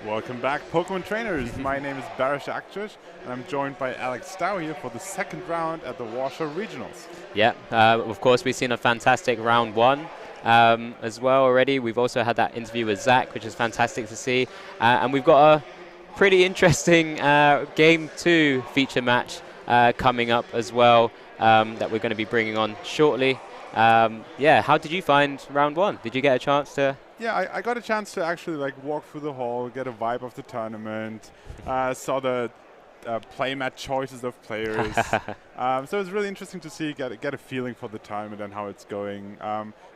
Welcome back, Pokemon trainers. My name is Barish Aktush, and I'm joined by Alex Stow here for the second round at the Warsaw Regionals. Yeah, of course, we've seen a fantastic round one as well already. We've also had that interview with Zach, which is fantastic to see. And we've got a pretty interesting Game 2 feature match coming up as well that we're going to be bringing on shortly. Yeah, how did you find round one? Did you get a chance to? Yeah, I got a chance to actually walk through the hall, get a vibe of the tournament, saw the playmat choices of players. So it's really interesting to see, get a feeling for the tournament and how it's going.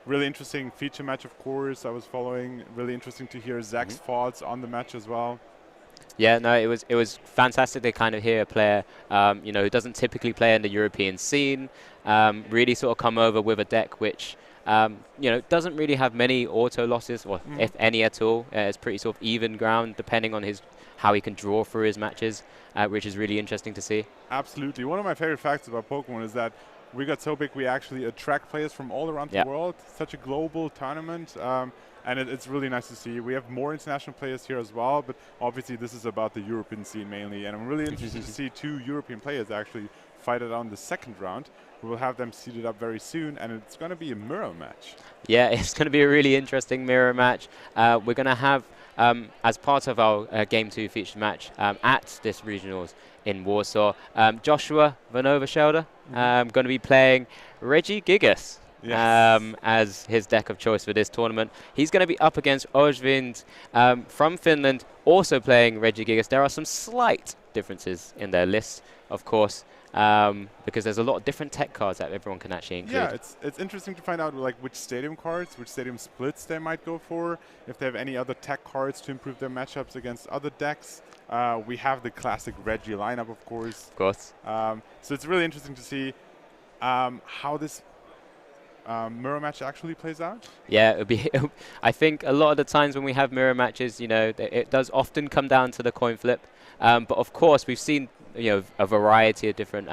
Really interesting feature match, of course, I was following. Really interesting to hear Zach's thoughts on the match as well. Yeah, no, it was fantastic to kind of hear a player, who doesn't typically play in the European scene, really sort of come over with a deck which, doesn't really have many auto losses, or if any at all. It's pretty sort of even ground, depending on how he can draw through his matches, which is really interesting to see. Absolutely. One of my favorite facts about Pokemon is that we got so big we actually attract players from all around the world. Such a global tournament. And it's really nice to see. We have more international players here as well, but obviously this is about the European scene mainly. And I'm really interested to see two European players actually fight it out in the second round. We will have them seated up very soon, and it's going to be a mirror match. Yeah, it's going to be a really interesting mirror match. We're going to have, as part of our Game 2 featured match at this regionals in Warsaw, Joshua Vanoverschelde going to be playing Regigigas. Yes. As his deck of choice for this tournament. He's going to be up against Ojvind from Finland, also playing Regigigas. There are some slight differences in their list, of course, because there's a lot of different tech cards that everyone can actually include. Yeah, it's interesting to find out which stadium cards, which stadium splits they might go for, if they have any other tech cards to improve their matchups against other decks. We have the classic Reggie lineup, of course. Of course. So it's really interesting to see how this mirror match actually plays out? Yeah, it'll be. I think a lot of the times when we have mirror matches, it does often come down to the coin flip. But of course, we've seen a variety of different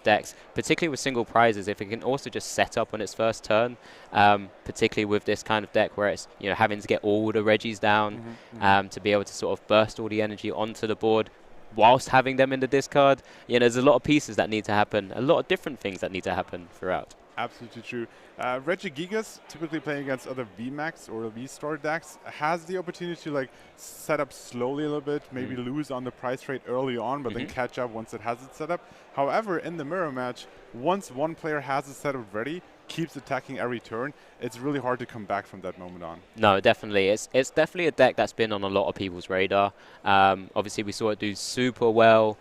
decks, particularly with single prizes. If it can also just set up on its first turn, particularly with this kind of deck where it's having to get all the Reggies down to be able to sort of burst all the energy onto the board, whilst having them in the discard. There's a lot of pieces that need to happen, a lot of different things that need to happen throughout. Absolutely true. Regigigas, typically playing against other VMAX or V-Star decks, has the opportunity to set up slowly a little bit, maybe lose on the price rate early on, but then catch up once it has it set up. However, in the mirror match, once one player has it set up ready, keeps attacking every turn, it's really hard to come back from that moment on. No, definitely. It's definitely a deck that's been on a lot of people's radar. Obviously, we saw it do super well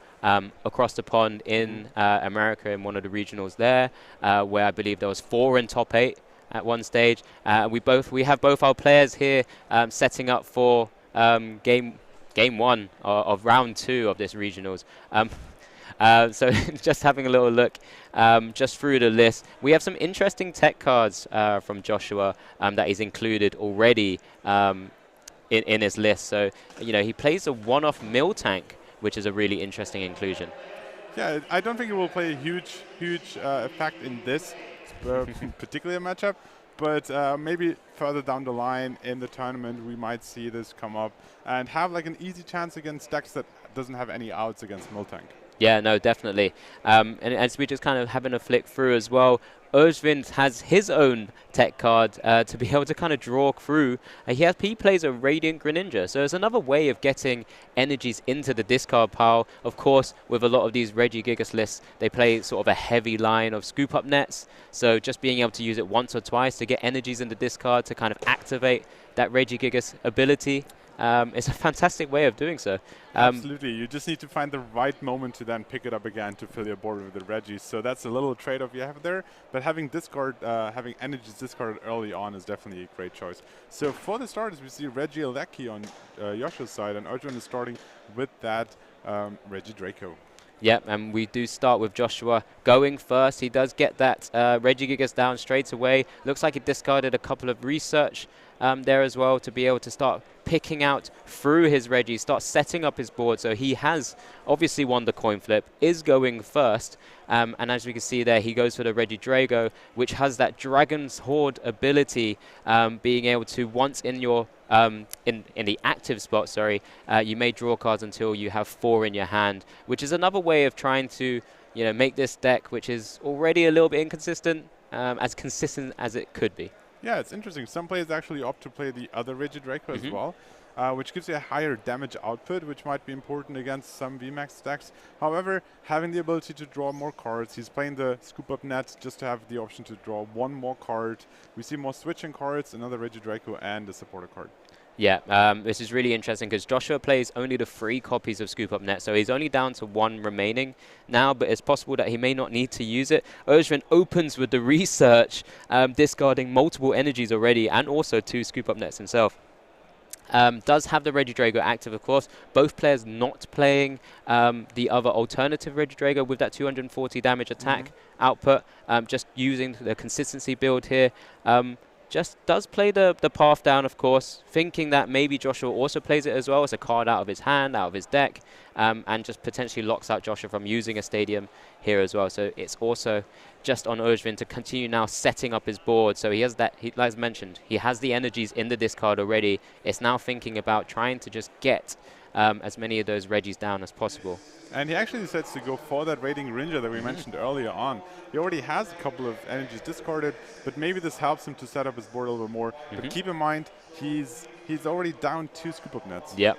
across the pond in America in one of the regionals there, where I believe there was 4 in top 8 at one stage. We have both our players here setting up for game 1 of round 2 of this regionals. So just having a little look just through the list. We have some interesting tech cards from Joshua that he's included already in his list. So, he plays a one-off mill tank, which is a really interesting inclusion. Yeah, I don't think it will play a huge effect in this particular matchup, but maybe further down the line in the tournament we might see this come up and have an easy chance against decks that doesn't have any outs against Miltank. Yeah, no, definitely. And as we're just kind of having a flick through as well, Ojvind has his own tech card to be able to kind of draw through. He plays a Radiant Greninja, so it's another way of getting energies into the discard pile. Of course, with a lot of these Regigigas lists, they play sort of a heavy line of scoop-up nets, so just being able to use it once or twice to get energies in the discard to kind of activate that Regigigas ability. It's a fantastic way of doing so. Absolutely. You just need to find the right moment to then pick it up again to fill your board with the Reggies. So that's a little trade-off you have there. But having energies discarded early on is definitely a great choice. So for the starters, we see Reggie Alecki on Yoshi's side, and Arjun is starting with that Reggie Draco. Yep, and we do start with Joshua going first. He does get that Regigigas down straight away. Looks like he discarded a couple of research there as well to be able to start picking out through his Reggie, start setting up his board. So he has obviously won the coin flip, is going first. And as we can see there, he goes for the Reggie Drago, which has that Dragon's Horde ability, being able to, once in your in the active spot, sorry, you may draw cards until you have 4 in your hand, which is another way of trying to, you know, make this deck, which is already a little bit inconsistent, as consistent as it could be. Yeah, it's interesting. Some players actually opt to play the other Reggie Draco as well, which gives you a higher damage output, which might be important against some VMAX decks. However, having the ability to draw more cards, he's playing the Scoop Up Net just to have the option to draw 1 more card. We see more switching cards, another Reggie Draco, and a supporter card. Yeah, this is really interesting because Joshua plays only the 3 copies of Scoop Up Net, so he's only down to 1 remaining now, but it's possible that he may not need to use it. Ojvind opens with the research, discarding multiple energies already, and also 2 Scoop Up Nets himself. Does have the Reggie Drago active, of course. Both players not playing the other alternative Reggie Drago with that 240 damage attack output, just using the consistency build here. Just does play the path down, of course, thinking that maybe Joshua also plays it as well as a card out of his hand, out of his deck, and just potentially locks out Joshua from using a stadium here as well. So it's also just on Ojvind to continue now setting up his board. So he has that, like mentioned, he has the energies in the discard already. It's now thinking about trying to just get as many of those Reggies down as possible. And he actually decides to go for that Raiding Ranger that we mentioned earlier on. He already has a couple of energies discarded, but maybe this helps him to set up his board a little bit more. But keep in mind, he's already down 2 Scoop Up Nets. Yep.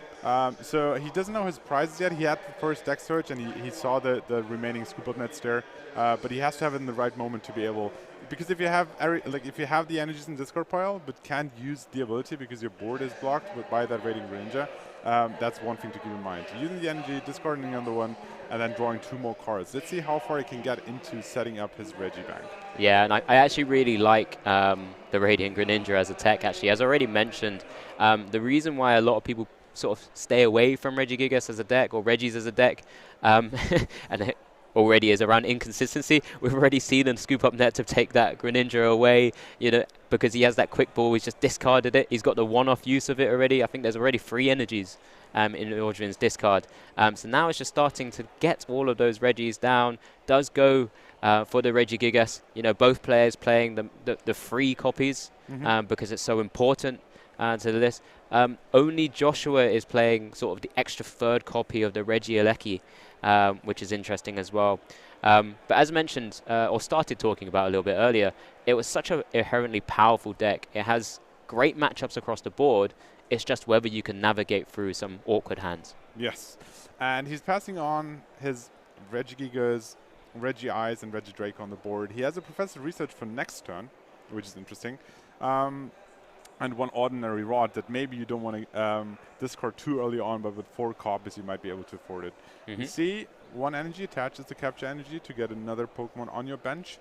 So he doesn't know his prizes yet. He had the first deck search, and he saw the remaining Scoop Up Nets there. But he has to have it in the right moment to be able. Because if you have the energies in discard pile, but can't use the ability because your board is blocked by that Raiding Ranger, that's one thing to keep in mind. Using the energy, discarding another one, and then drawing 2 more cards. Let's see how far he can get into setting up his Reggie bank. Yeah, and I actually really like the Radiant Greninja as a tech, actually. As already mentioned, the reason why a lot of people sort of stay away from Regigigas as a deck, or Reggies as a deck, and it already is around inconsistency. We've already seen him Scoop Up Net to take that Greninja away, you know, because he has that quick ball. He's just discarded it. He's got the one-off use of it already. I think there's already 3 energies in Ojvind's discard. So now it's just starting to get all of those Reggies down. Does go for the Regigigas. You know, both players playing the free copies because it's so important to the list. Only Joshua is playing sort of the extra 3rd copy of the Reggie Alecki, which is interesting as well. But as mentioned, or started talking about a little bit earlier, it was such an inherently powerful deck. It has great matchups across the board. It's just whether you can navigate through some awkward hands. Yes. And he's passing on his Regigigas, Reggie Eyes, and Reggie Drake on the board. He has a Professor Research for next turn, which is interesting. And 1 ordinary rod that maybe you don't want to discard too early on, but with 4 copies you might be able to afford it. You see 1 energy attaches to capture energy to get another Pokemon on your bench.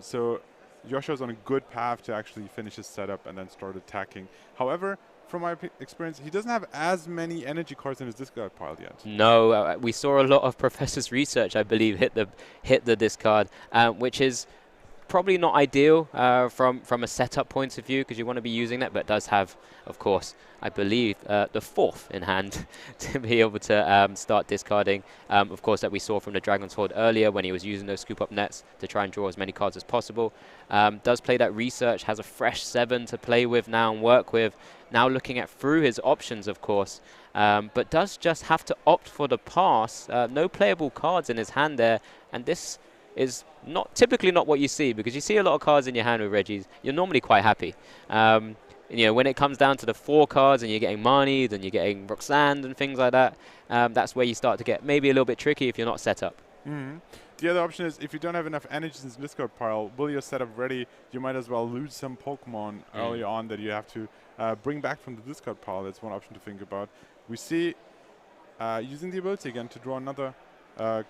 So Joshua's on a good path to actually finish his setup and then start attacking. However, from my experience, he doesn't have as many energy cards in his discard pile yet. No, we saw a lot of Professor's Research, I believe, hit the discard, which is probably not ideal from a setup point of view, because you want to be using that, but it does have, of course, I believe, the 4th in hand to be able to start discarding. Of course, that we saw from the Dragon's Horde earlier when he was using those Scoop Up Nets to try and draw as many cards as possible. Does play that Research, has a fresh 7 to play with now and work with. Now looking at through his options, of course, but does just have to opt for the pass. No playable cards in his hand there, and this is typically not what you see, because you see a lot of cards in your hand with Reggies. You're normally quite happy. You know, when it comes down to the 4 cards and you're getting Marnie, then you're getting Roxanne and things like that, that's where you start to get maybe a little bit tricky if you're not set up. The other option is, if you don't have enough energies in the discard pile, will your setup ready, you might as well lose some Pokemon early on that you have to bring back from the discard pile. That's one option to think about. We see using the ability again to draw another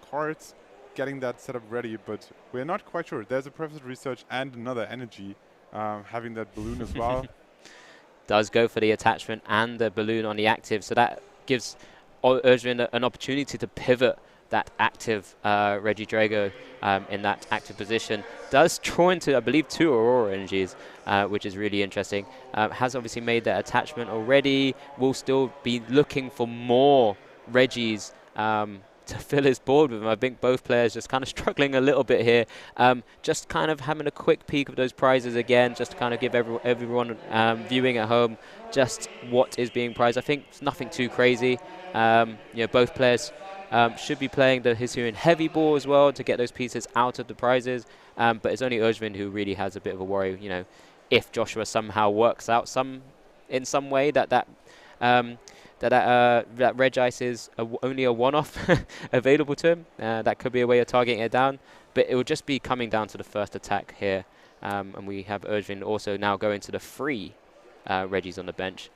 cards, getting that setup ready, but we're not quite sure. There's a Professor Research and another energy, having that balloon as well. Does go for the attachment and the balloon on the active, so that gives Ojvind an opportunity to pivot that active Reggie Drago in that active position. Does draw into, I believe, 2 Aurora energies, which is really interesting. Has obviously made that attachment already. Will still be looking for more Reggies to fill his board with them. I think both players just kind of struggling a little bit here. Just kind of having a quick peek of those prizes again, just to kind of give everyone viewing at home just what is being prized. I think it's nothing too crazy. Both players should be playing the Hisuian heavy ball as well to get those pieces out of the prizes. But it's only Ojvind who really has a bit of a worry. If Joshua somehow works out in some way that Reg Ice is only a one-off available to him. That could be a way of targeting it down. But it will just be coming down to the first attack here. And we have Ojvind also now going to the 3 Reggies on the bench,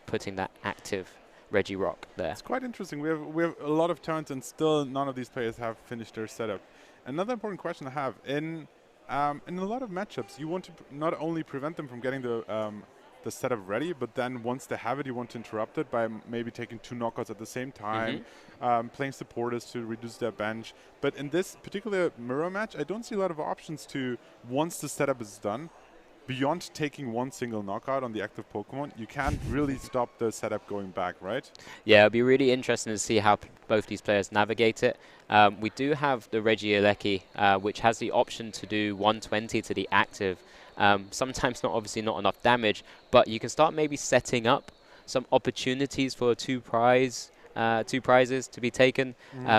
putting that active Reggie Rock there. It's quite interesting. We have a lot of turns and still none of these players have finished their setup. Another important question I have, in a lot of matchups, you want to not only prevent them from getting the setup ready, but then once they have it, you want to interrupt it by maybe taking 2 knockouts at the same time, playing supporters to reduce their bench. But in this particular mirror match, I don't see a lot of options to, once the setup is done, beyond taking 1 single knockout on the active Pokemon, you can't really stop the setup going back, right? Yeah, it'll be really interesting to see how both these players navigate it. We do have the Regieleki, which has the option to do 120 to the active. Sometimes obviously not enough damage, but you can start maybe setting up some opportunities for 2 prizes to be taken,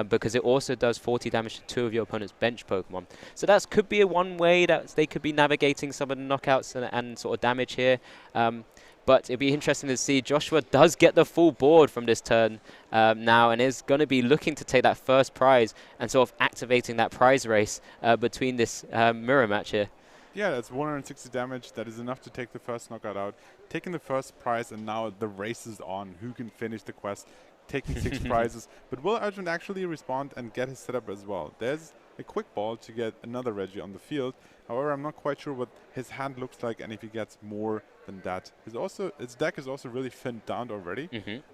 because it also does 40 damage to 2 of your opponent's bench Pokemon. So that could be one way that they could be navigating some of the knockouts and sort of damage here. But it'd be interesting to see. Joshua does get the full board from this turn now and is going to be looking to take that first prize and sort of activating that prize race between this mirror match here. Yeah, that's 160 damage. That is enough to take the first knockout out. Taking the first prize, and now the race is on. Who can finish the quest? Taking 6 prizes. But will Ojvind actually respond and get his setup as well? There's a quick ball to get another Reggie on the field. However, I'm not quite sure what his hand looks like and if he gets more than that. His deck is also really thinned down already.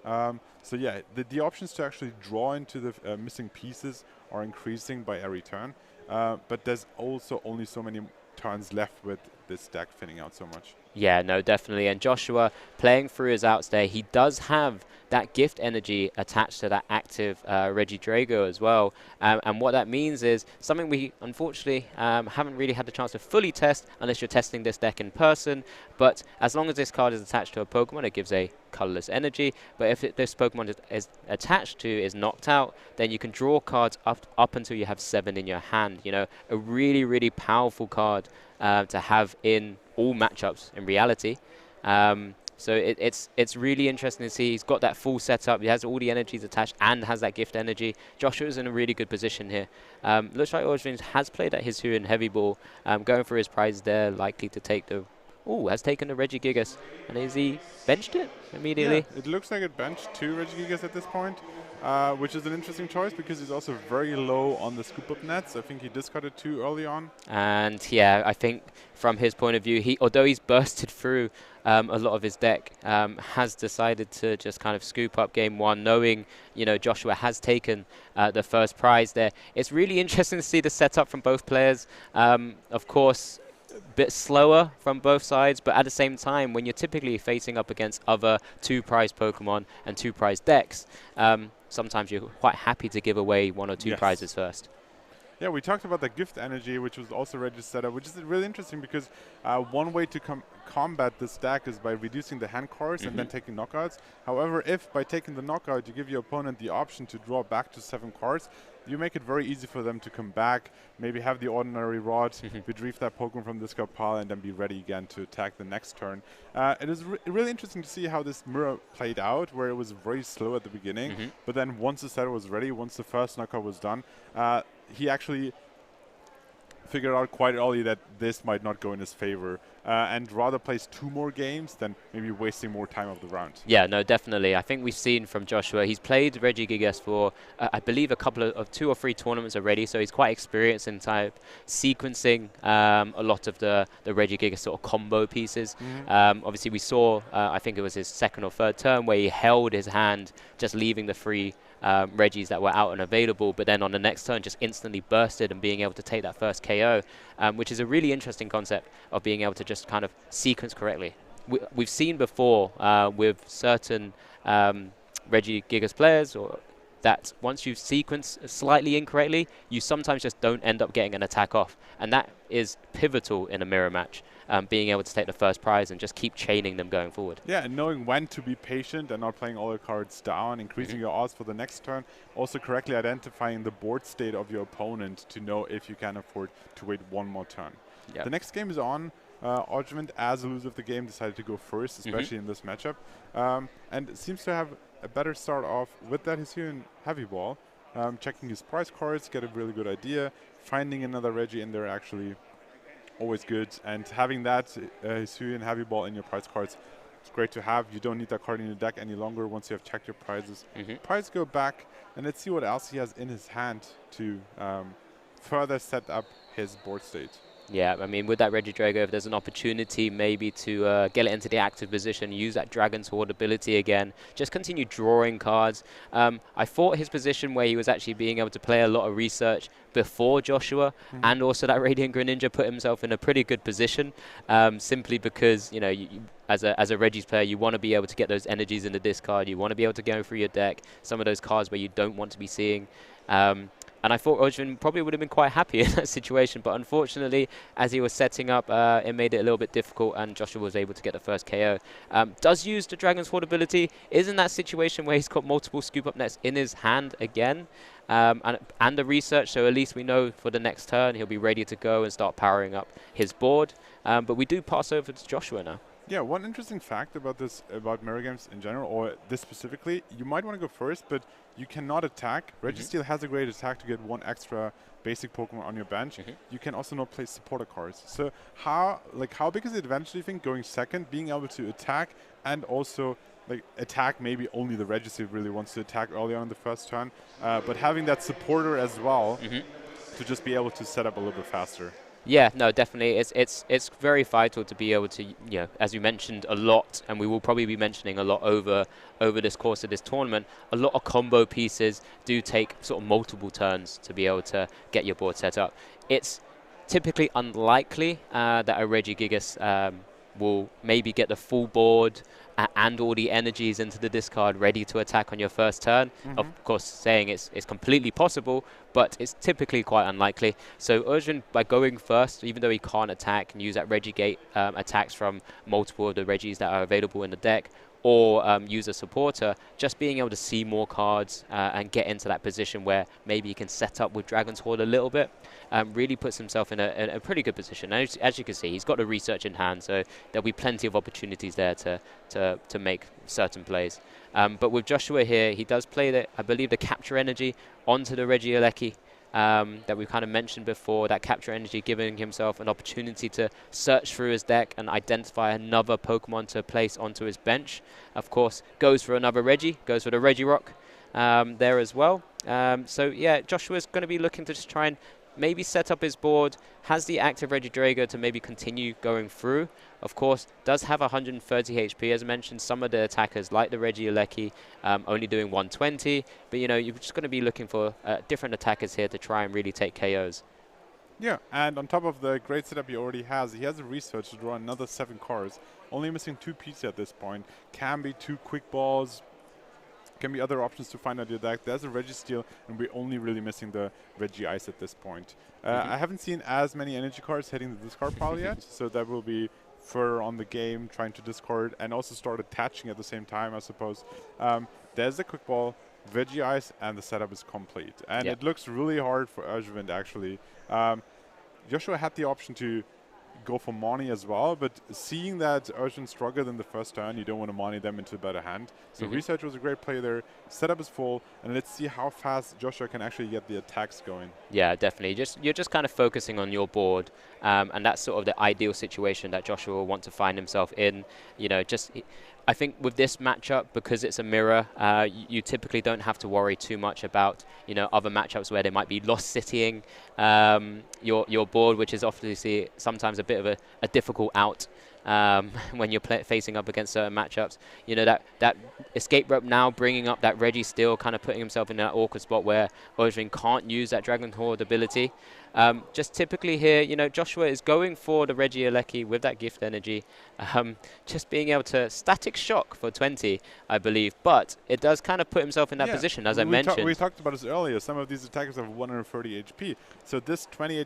So yeah, the options to actually draw into the missing pieces are increasing by every turn. But there's also only so many turns left with this deck thinning out so much. Yeah, no, definitely. And Joshua playing through his outs there, he does have that gift energy attached to that active Reggie Drago as well. And what that means is something we unfortunately haven't really had the chance to fully test unless you're testing this deck in person. But as long as this card is attached to a Pokemon, it gives a colorless energy. But if this Pokemon is attached to, is knocked out, then you can draw cards up until you have 7 in your hand. A really, really powerful card to have in all matchups in reality. So it's really interesting to see. He's got that full setup. He has all the energies attached and has that gift energy. Joshua's in a really good position here. Looks like Ojvind has played at his Hisuian heavy ball, going for his prize there, likely to take the... has taken the Regigigas. And has he benched it immediately? Yeah, it looks like it benched 2 Regigigas at this point, which is an interesting choice because he's also very low on the scoop-up nets. I think he discarded 2 early on. And yeah, I think from his point of view, although he's bursted through a lot of his deck, has decided to just kind of scoop up game 1, knowing, Joshua has taken the first prize there. It's really interesting to see the setup from both players. Of course, a bit slower from both sides, but at the same time, when you're typically facing up against other 2 prize Pokemon and 2 prize decks, sometimes you're quite happy to give away 1 or 2 prizes first. Yeah, we talked about the gift energy, which was also Reggie's setup, which is really interesting because one way to combat this deck is by reducing the hand cards and then taking knockouts. However, if by taking the knockout you give your opponent the option to draw back to 7 cards, you make it very easy for them to come back, maybe have the ordinary rod, retrieve that Pokemon from the discard pile, and then be ready again to attack the next turn. It is really interesting to see how this mirror played out, where it was very slow at the beginning, but then once the setup was ready, once the first knockout was done, he actually figured out quite early that this might not go in his favor and rather plays 2 more games than maybe wasting more time of the round. Yeah, no, definitely. I think we've seen from Joshua, he's played Regigigas for, I believe, a couple of 2 or 3 tournaments already, so he's quite experienced in type sequencing a lot of the Regigigas sort of combo pieces. Obviously, we saw, I think it was his 2nd or 3rd turn, where he held his hand, just leaving the free Reggies that were out and available, but then on the next turn just instantly bursted and being able to take that first KO, which is a really interesting concept of being able to just kind of sequence correctly. We've seen before with certain Regigigas players that once you sequence slightly incorrectly, you sometimes just don't end up getting an attack off. And that is pivotal in a mirror match, being able to take the first prize and just keep chaining them going forward. Yeah, and knowing when to be patient and not playing all the cards down, increasing your odds for the next turn, also correctly identifying the board state of your opponent to know if you can afford to wait one more turn. Yep. The next game is on. Ojvind, as the loser of the game, decided to go first, especially in this matchup. And it seems to have a better start off with that Hisuian heavy ball. Checking his prize cards, get a really good idea. Finding another Reggie in there actually always good. And having that Hisuian heavy ball in your prize cards, it's great to have. You don't need that card in your deck any longer once you have checked your prizes. Prizes go back, and let's see what else he has in his hand to further set up his board state. Yeah, I mean, with that Regidrago, if there's an opportunity maybe to get it into the active position, use that Dragon's Horde ability again, just continue drawing cards. I thought his position where he was actually being able to play a lot of research before Joshua and also that Radiant Greninja put himself in a pretty good position, simply because, you know, as a Reggie's player, you want to be able to get those energies in the discard. You want to be able to go through your deck, some of those cards where you don't want to be seeing. And I thought Ojvind probably would have been quite happy in that situation, but unfortunately, as he was setting up, it made it a little bit difficult, and Joshua was able to get the first KO. Does use the Dragon's Horde ability, is in that situation where he's got multiple scoop-up nets in his hand again, and the research, so at least we know for the next turn he'll be ready to go and start powering up his board. But we do pass over to Joshua now. Yeah, one interesting fact about this, about mirror games in general, or this specifically, you might want to go first, but you cannot attack. Registeel has a great attack to get one extra basic Pokemon on your bench. You can also not play supporter cards. So how big is the advantage, do you think, going second, being able to attack and also attack maybe only the Registeel really wants to attack early on in the first turn, but having that supporter as well to just be able to set up a little bit faster? Yeah, no, definitely. It's very vital to be able to, you know, as you mentioned a lot, and we will probably be mentioning a lot over this course of this tournament, a lot of combo pieces do take sort of multiple turns to be able to get your board set up. It's typically unlikely that a Regigigas will maybe get the full board and all the energies into the discard ready to attack on your first turn. Of course, saying it's completely possible, but it's typically quite unlikely. So Ojvind, by going first, even though he can't attack, and use that Regigate attacks from multiple of the Reggies that are available in the deck, or use a supporter, just being able to see more cards and get into that position where maybe he can set up with Dragon's Horde a little bit, really puts himself in a pretty good position. And as you can see, he's got the research in hand, so there'll be plenty of opportunities there to make certain plays. But with Joshua here, he does play, I believe, the Capture Energy onto the Regieleki. That we've kind of mentioned before, that Capture Energy giving himself an opportunity to search through his deck and identify another Pokemon to place onto his bench. Of course, goes for another Reggie, goes for the Regirock there as well. So yeah, Joshua's going to be looking to just try and maybe set up his board, has the active Regidrago to maybe continue going through. Of course, does have 130 HP, as I mentioned. Some of the attackers, like the Regieleki, only doing 120. But, you know, you're just going to be looking for different attackers here to try and really take KOs. Yeah, and on top of the great setup he already has, he has a research to draw another 7 cards. Only missing 2 pieces at this point. Can be 2 quick balls. Can be other options to find out your deck. There's a Registeel, and we're only really missing the Regice at this point. I haven't seen as many energy cards hitting the discard pile yet, so that will be further on the game, trying to discard and also start attaching at the same time, I suppose. There's the quick ball, Regice, and the setup is complete. And it looks really hard for Ojvind, actually. Joshua had the option to go for money as well, but seeing that Ojvind struggled in the first turn, you don't want to money them into a better hand. So research was a great play there. Setup is full, and let's see how fast Joshua can actually get the attacks going. Yeah, definitely. You're just kind of focusing on your board, and that's sort of the ideal situation that Joshua will want to find himself in. You know, I think with this matchup, because it's a mirror, you typically don't have to worry too much about, you know, other matchups where they might be lost citying your board, which is obviously sometimes a bit of a difficult out when you're facing up against certain matchups. You know, that Escape Rope now bringing up that Reggie still kind of putting himself in that awkward spot where Ojvind can't use that Dragon Horde ability. Just typically here, you know, Joshua is going for the Reggie Alecki with that gift energy. Just being able to static shock for 20, I believe. But it does kind of put himself in that position, as I mentioned. We talked about this earlier. Some of these attackers have 130 HP. So this 20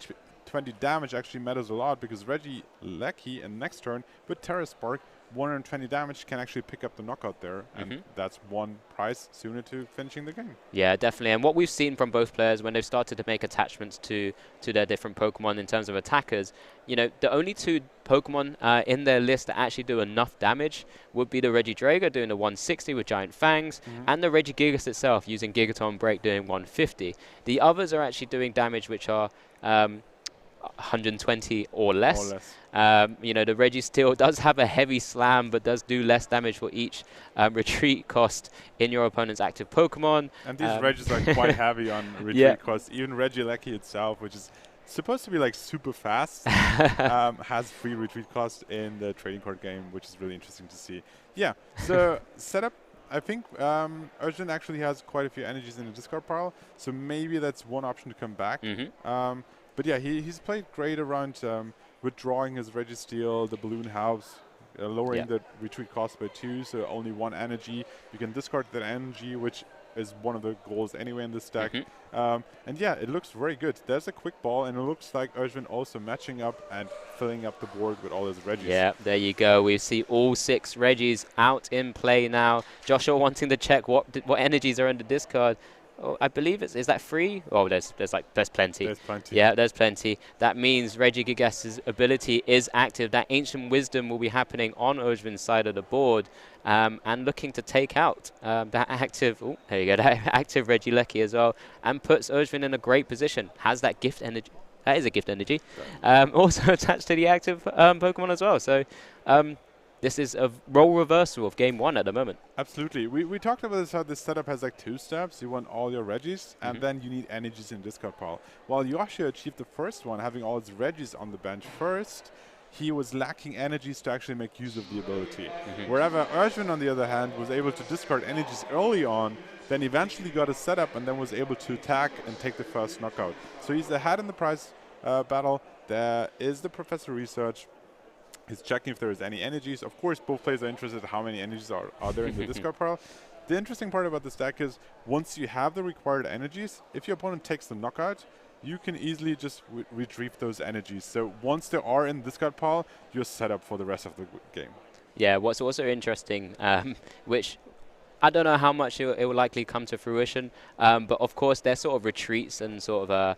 damage actually matters a lot because Reggie Alecki in next turn with Terra Spark, 120 damage can actually pick up the knockout there, and that's one prize sooner to finishing the game. Yeah, definitely. And what we've seen from both players when they've started to make attachments to their different Pokemon in terms of attackers, you know, the only two Pokemon in their list that actually do enough damage would be the Regidrago doing the 160 with Giant Fangs, and the Regigigas itself using Gigaton Break doing 150. The others are actually doing damage which are 120 or less. You know, the Reggie still does have a heavy slam, but does do less damage for each retreat cost in your opponent's active Pokemon. And these Regis are quite heavy on retreat costs. Even Regieleki itself, which is supposed to be like super fast, has free retreat cost in the trading card game, which is really interesting to see. Yeah, so setup. I think Ojvind actually has quite a few energies in the discard pile, so maybe that's one option to come back. But yeah, he's played great around withdrawing his Registeel, the Balloon House, lowering the retreat cost by 2, so only 1 energy. You can discard that energy, which is one of the goals anyway in this deck. And yeah, it looks very good. There's a quick ball, and it looks like Ojvind also matching up and filling up the board with all his Regis. Yeah, there you go. We see all 6 Regis out in play now. Joshua wanting to check what energies are in the discard. Oh, I believe is that free? Oh, there's plenty. There's plenty. Yeah, there's plenty. That means Regigigas' ability is active. That Ancient Wisdom will be happening on Ojvind's side of the board, and looking to take out that active. Oh, there you go. That active Regieleki as well, and puts Ojvind in a great position. Has that gift energy? That is a gift energy. Also attached to the active Pokemon as well. So. This is a role reversal of game 1 at the moment. Absolutely. We talked about this, how this setup has like 2 steps. You want all your Regis, and then you need energies in discard pile. While Yoshi achieved the first one, having all his Regis on the bench first, he was lacking energies to actually make use of the ability. Wherever Ojvind, on the other hand, was able to discard energies early on, then eventually got a setup and then was able to attack and take the first knockout. So he's ahead in the prize battle. There is the Professor Research. He's checking if there is any energies. Of course, both players are interested in how many energies are there in the discard pile. The interesting part about this deck is once you have the required energies, if your opponent takes the knockout, you can easily just retrieve those energies. So once they are in the discard pile, you're set up for the rest of the game. Yeah, what's also interesting, which I don't know how much it will likely come to fruition, but of course their sort of retreats and sort of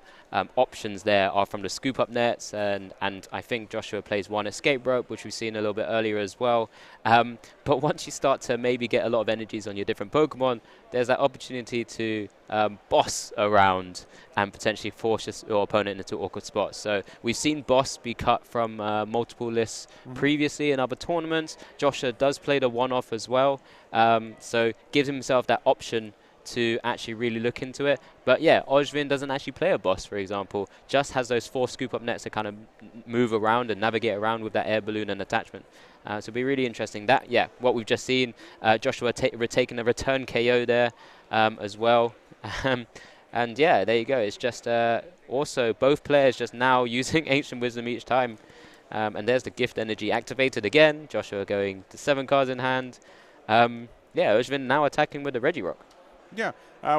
options there are from the scoop up nets, and I think Joshua plays 1 escape rope, which we've seen a little bit earlier as well. But once you start to maybe get a lot of energies on your different Pokemon, there's that opportunity to boss around and potentially force your opponent into awkward spots. So we've seen boss be cut from multiple lists previously in other tournaments. Joshua does play the one-off as well, so gives himself that option to actually really look into it. But yeah, Ojvind doesn't actually play a boss, for example, just has those 4 scoop up nets to kind of move around and navigate around with that air balloon and attachment. So it'll be really interesting. That, yeah, what we've just seen, Joshua taking a return KO there as well. And yeah, there you go. It's just also both players just now using Ancient Wisdom each time. And there's the gift energy activated again. Joshua going to 7 cards in hand. Yeah, Ojvind now attacking with the Regirock. Yeah,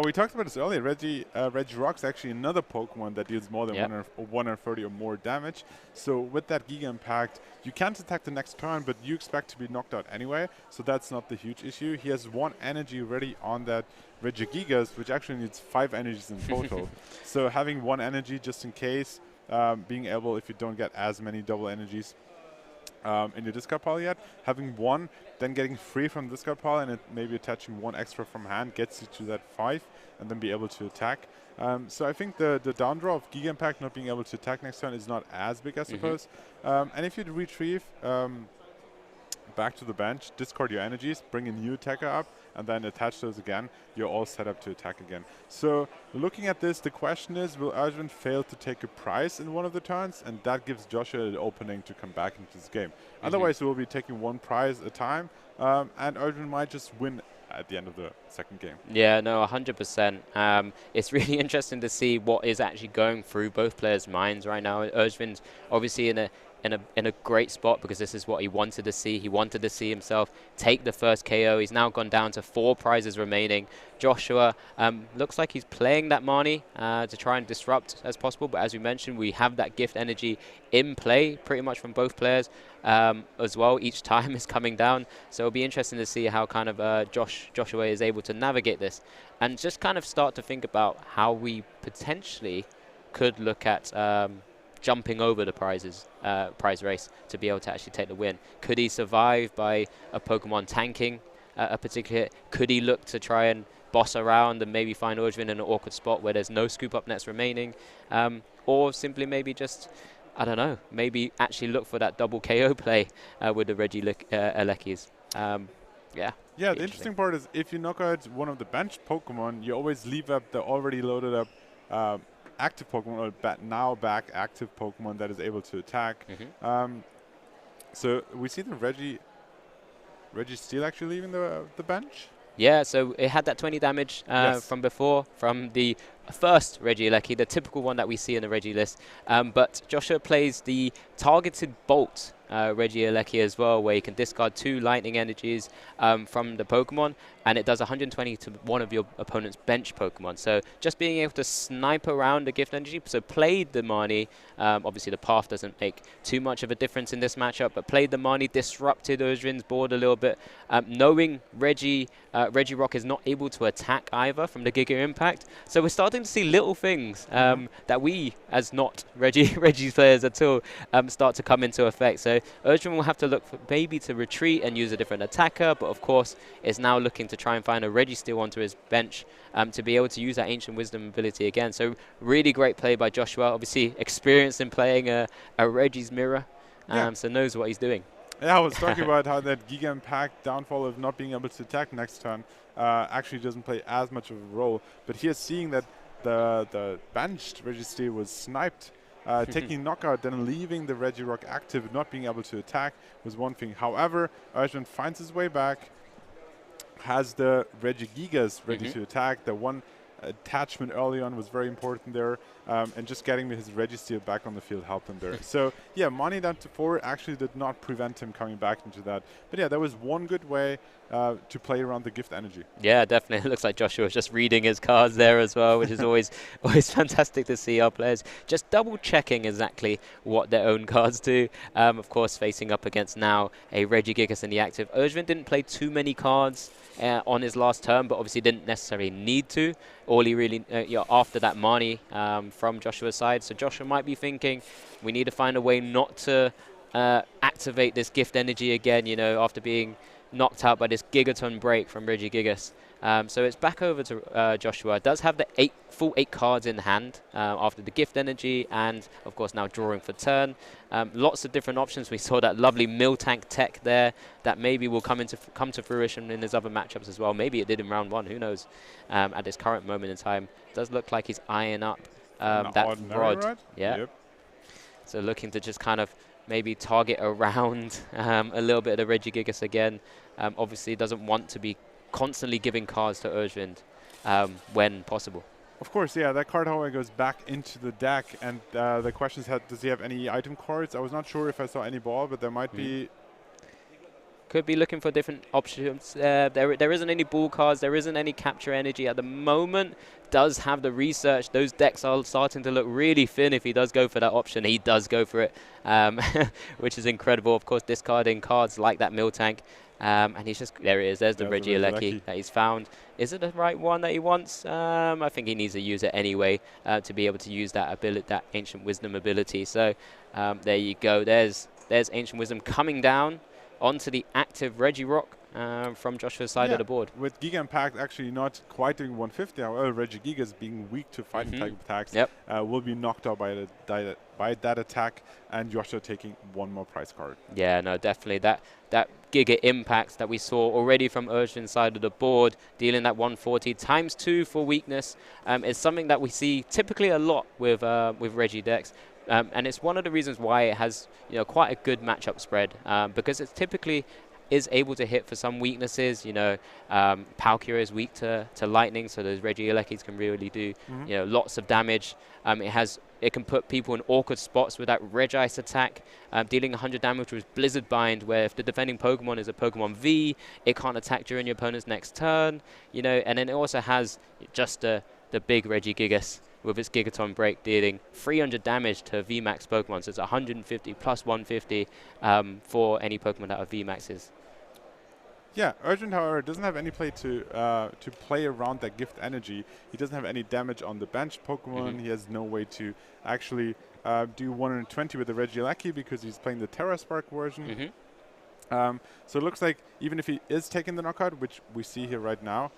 we talked about this earlier. Regirock's actually another Pokemon that deals more than 130 or more damage. So with that Giga Impact, you can't attack the next turn, but you expect to be knocked out anyway. So that's not the huge issue. He has 1 energy ready on that Regigigas, which actually needs 5 energies in total. So having 1 energy just in case, being able, if you don't get as many double energies in your discard pile yet, having 1, then getting free from the discard pile, and maybe attaching 1 extra from hand gets you to that 5, and then be able to attack. So I think the down draw of Giga Impact not being able to attack next turn is not as big, I suppose. And if you retrieve back to the bench, discard your energies, bring a new attacker up, and then attach those again, you're all set up to attack again. So looking at this, the question is, will Ojvind fail to take a prize in one of the turns? And that gives Joshua the opening to come back into this game. Otherwise, we'll be taking 1 prize at a time, and Ojvind might just win at the end of the second game. Yeah, no, 100%. It's really interesting to see what is actually going through both players' minds right now. Ojvind's obviously in a great spot because this is what he wanted to see. He wanted to see himself take the first KO. He's now gone down to 4 prizes remaining. Joshua looks like he's playing that Marnie to try and disrupt as possible. But as we mentioned, we have that gift energy in play pretty much from both players as well. Each time is coming down. So it'll be interesting to see how kind of Joshua is able to navigate this and just kind of start to think about how we potentially could look at jumping over the prize race to be able to actually take the win. Could he survive by a Pokemon tanking a particular hit? Could he look to try and boss around and maybe find Ojvind in an awkward spot where there's no scoop up nets remaining? Or simply maybe just, I don't know, maybe actually look for that double KO play with the Reggie-Elekis. Yeah. Yeah, the interesting part is if you knock out one of the benched Pokemon, you always leave up the already loaded up active Pokemon, or now back active Pokemon that is able to attack. So we see the Reggie Steel actually leaving the bench. Yeah, so it had that 20 damage from before, from the first Reggie-Eleki, the typical one that we see in the Reggie list. But Joshua plays the targeted Bolt Reggie-Eleki as well, where you can discard 2 lightning energies from the Pokemon, and it does 120 to one of your opponent's bench Pokemon. So just being able to snipe around the gift energy. So played the Marnie. Obviously the path doesn't make too much of a difference in this matchup, but played the Marnie, disrupted Ojvind's board a little bit. Knowing Regirock is not able to attack either from the Giga Impact. So we're starting to see little things that we, as not Reggie's players at all, start to come into effect. So Ojvind will have to look for maybe to retreat and use a different attacker, but of course is now looking to try and find a Registeel onto his bench to be able to use that Ancient Wisdom ability again. So really great play by Joshua, obviously experienced in playing a Reggie's Mirror, so knows what he's doing. Yeah, I was talking about how that Giga Impact downfall of not being able to attack next turn actually doesn't play as much of a role. But here, seeing that the benched Registeel was sniped, taking knockout, then leaving the Regirock active, not being able to attack was one thing. However, Ojvind finds his way back, has the Regigigas ready to attack. The one attachment early on was very important there, and just getting his Registeel back on the field helped him there. So yeah, Marnie down to 4 actually did not prevent him coming back into that. But yeah, that was one good way to play around the gift energy. Yeah, definitely. It looks like Joshua was just reading his cards there as well, which is always fantastic to see our players just double checking exactly what their own cards do. Of course, facing up against now a Regigigas in the active. Ojvind didn't play too many cards on his last turn, but obviously didn't necessarily need to. All he really, after that Marnie from Joshua's side. So Joshua might be thinking, we need to find a way not to activate this gift energy again, after being knocked out by this Gigaton break from Regigigas. So it's back over to Joshua. Does have the full 8 cards in hand after the gift energy, and of course now drawing for turn. Lots of different options. We saw that lovely Miltank tech there that maybe will come to fruition in his other matchups as well. Maybe it did in round 1. Who knows? At this current moment in time, does look like he's eyeing up that rod. Right? Yeah. Yep. So looking to just kind of maybe target around a little bit of the Regigigas again. Obviously doesn't want to be constantly giving cards to Ojvind when possible. Of course, yeah, that card, however, goes back into the deck, and the question is, does he have any item cards? I was not sure if I saw any ball, but there might be. Could be looking for different options. There isn't any ball cards. There isn't any capture energy at the moment. Does have the research. Those decks are starting to look really thin. If he does go for that option, he does go for it, which is incredible. Of course, discarding cards like that Miltank. And he's just, there it is, there's the Regieleki that he's found. Is it the right one that he wants? I think he needs to use it anyway to be able to use that ability, that Ancient Wisdom ability. So there you go. There's Ancient Wisdom coming down onto the active Regirock from Joshua's side of the board. With Giga Impact actually not quite doing 150, however, Regigigas being weak to fighting type attacks will be knocked out by that attack, and Joshua taking one more prize card. Yeah, no, definitely. That Giga Impact that we saw already from Ojvind's side of the board, dealing that 140 ×2 for weakness, is something that we see typically a lot with Reggie decks. And it's one of the reasons why it has quite a good matchup spread, because it's typically is able to hit for some weaknesses. You know, Palkia is weak to lightning, so those Regielekis can really do you know, lots of damage. It can put people in awkward spots with that Regice attack, dealing 100 damage with Blizzard Bind, where if the defending Pokemon is a Pokemon V, it can't attack during your opponent's next turn. You know, and then it also has just the big Regigigas with its Gigaton Break, dealing 300 damage to VMAX Pokemon. So it's 150 plus 150 for any Pokemon that are VMAXs. Yeah, Ojvind, however, doesn't have any play to play around that gift energy. He doesn't have any damage on the bench Pokemon. He has no way to actually do 120 with the Regieleki because he's playing the Terra Spark version. So it looks like even if he is taking the knockout, which we see here right now,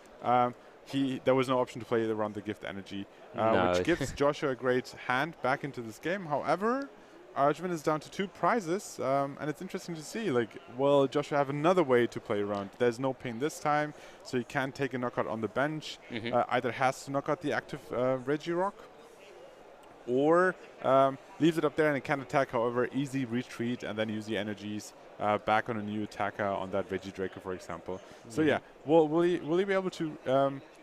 there was no option to play around the gift energy, which gives Joshua a great hand back into this game. However, Ojvind is down to 2 prizes, and it's interesting to see, like, will Joshua have another way to play around? There's no pain this time, so he can take a knockout on the bench. Either has to knock out the active Regirock, or leaves it up there and it can attack. However, easy retreat and then use the energies back on a new attacker on that Regidraco, for example. So yeah, will he be able to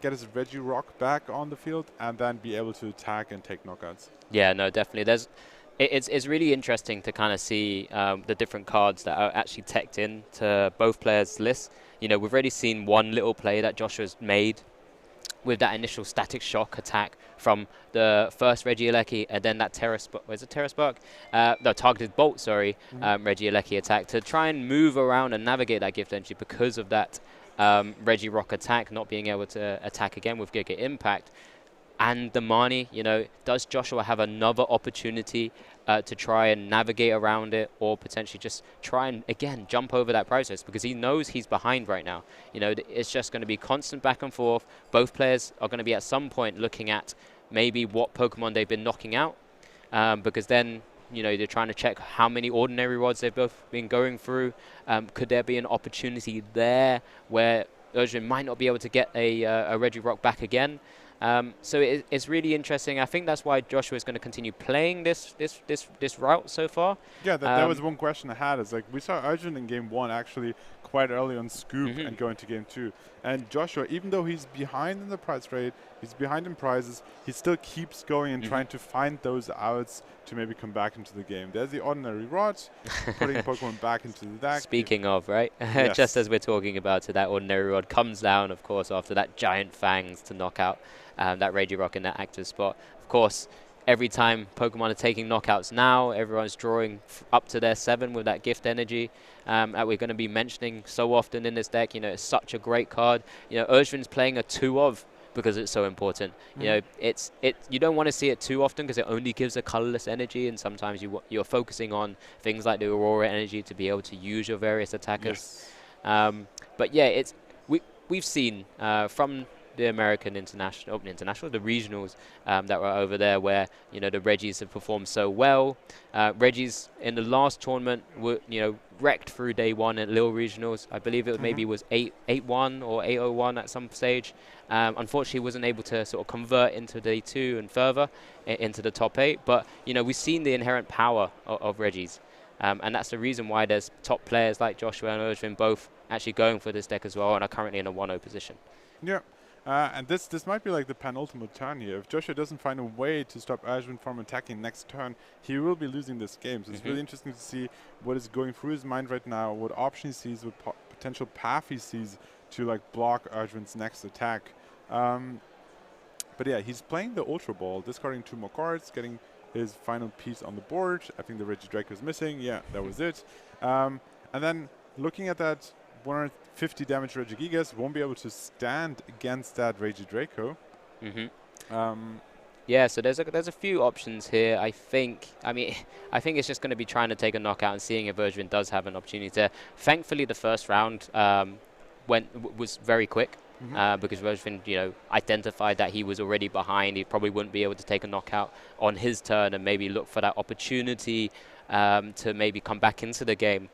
get his Regirock back on the field and then be able to attack and take knockouts? Yeah, no, definitely. It's really interesting to kind of see the different cards that are actually teched in to both players' lists. You know, we've already seen one little play that Joshua's made with that initial Static Shock attack from the first Regieleki, and then that Terra Spark, was it Terra Spark? No, Targeted Bolt, sorry, Regieleki attack, to try and move around and navigate that gift energy because of that Regirock attack, not being able to attack again with Giga Impact. And the Mani, you know, does Joshua have another opportunity to try and navigate around it, or potentially just try and, again, jump over that process, because he knows he's behind right now. You know, it's just going to be constant back and forth. Both players are going to be at some point looking at maybe what Pokemon they've been knocking out, because then, you know, they're trying to check how many ordinary rods they've both been going through. Could there be an opportunity there where Ojvind might not be able to get a Regirock back again? So it's really interesting. I think that's why Joshua is going to continue playing this route so far. Yeah, that was one question I had. Is like, we saw Ojvind in game 1 actually quite early on Scoop and go into game 2. And Joshua, even though he's behind in the prize rate, he's behind in prizes, he still keeps going and trying to find those outs to maybe come back into the game. There's the ordinary rod, putting Pokemon back into the deck. Speaking of, right? Yes. Just as we're talking about it, that ordinary rod comes down, of course, after that giant fangs to knock out that Regirock in that active spot. Of course, every time Pokemon are taking knockouts now, everyone's drawing up to their 7 with that gift energy that we're going to be mentioning so often in this deck. You know, it's such a great card. You know, Ojvind's playing a 2 of because it's so important. You know, you don't want to see it too often because it only gives a colorless energy, and sometimes you're focusing on things like the Aurora energy to be able to use your various attackers. But yeah, we've seen from the American international, the regionals that were over there, where, you know, the Regis have performed so well. Regis in the last tournament were, you know, wrecked through day 1 at Lille regionals. I believe it maybe was 8-1 or 8-0-1 at some stage. Unfortunately, wasn't able to sort of convert into day 2 and further into the top 8. But, you know, we've seen the inherent power of Regis. And that's the reason why there's top players like Joshua and Ojvind both actually going for this deck as well, and are currently in a 1-0 position. Yeah. And this might be like the penultimate turn here. If Joshua doesn't find a way to stop Ojvind from attacking next turn, he will be losing this game. So it's really interesting to see what is going through his mind right now, what option he sees, what potential path he sees to like block Ojvind's next attack. But yeah, he's playing the Ultra Ball, discarding 2 more cards, getting his final piece on the board. I think the Regidraco is missing. Yeah, that was it. And then looking at that 150 damage Regigigas, won't be able to stand against that Regidraco. Yeah, so there's a few options here. I think it's just going to be trying to take a knockout and seeing if Ojvind does have an opportunity there. Thankfully, the first round was very quick. Because Ojvind, you know, identified that he was already behind. He probably wouldn't be able to take a knockout on his turn and maybe look for that opportunity to maybe come back into the game.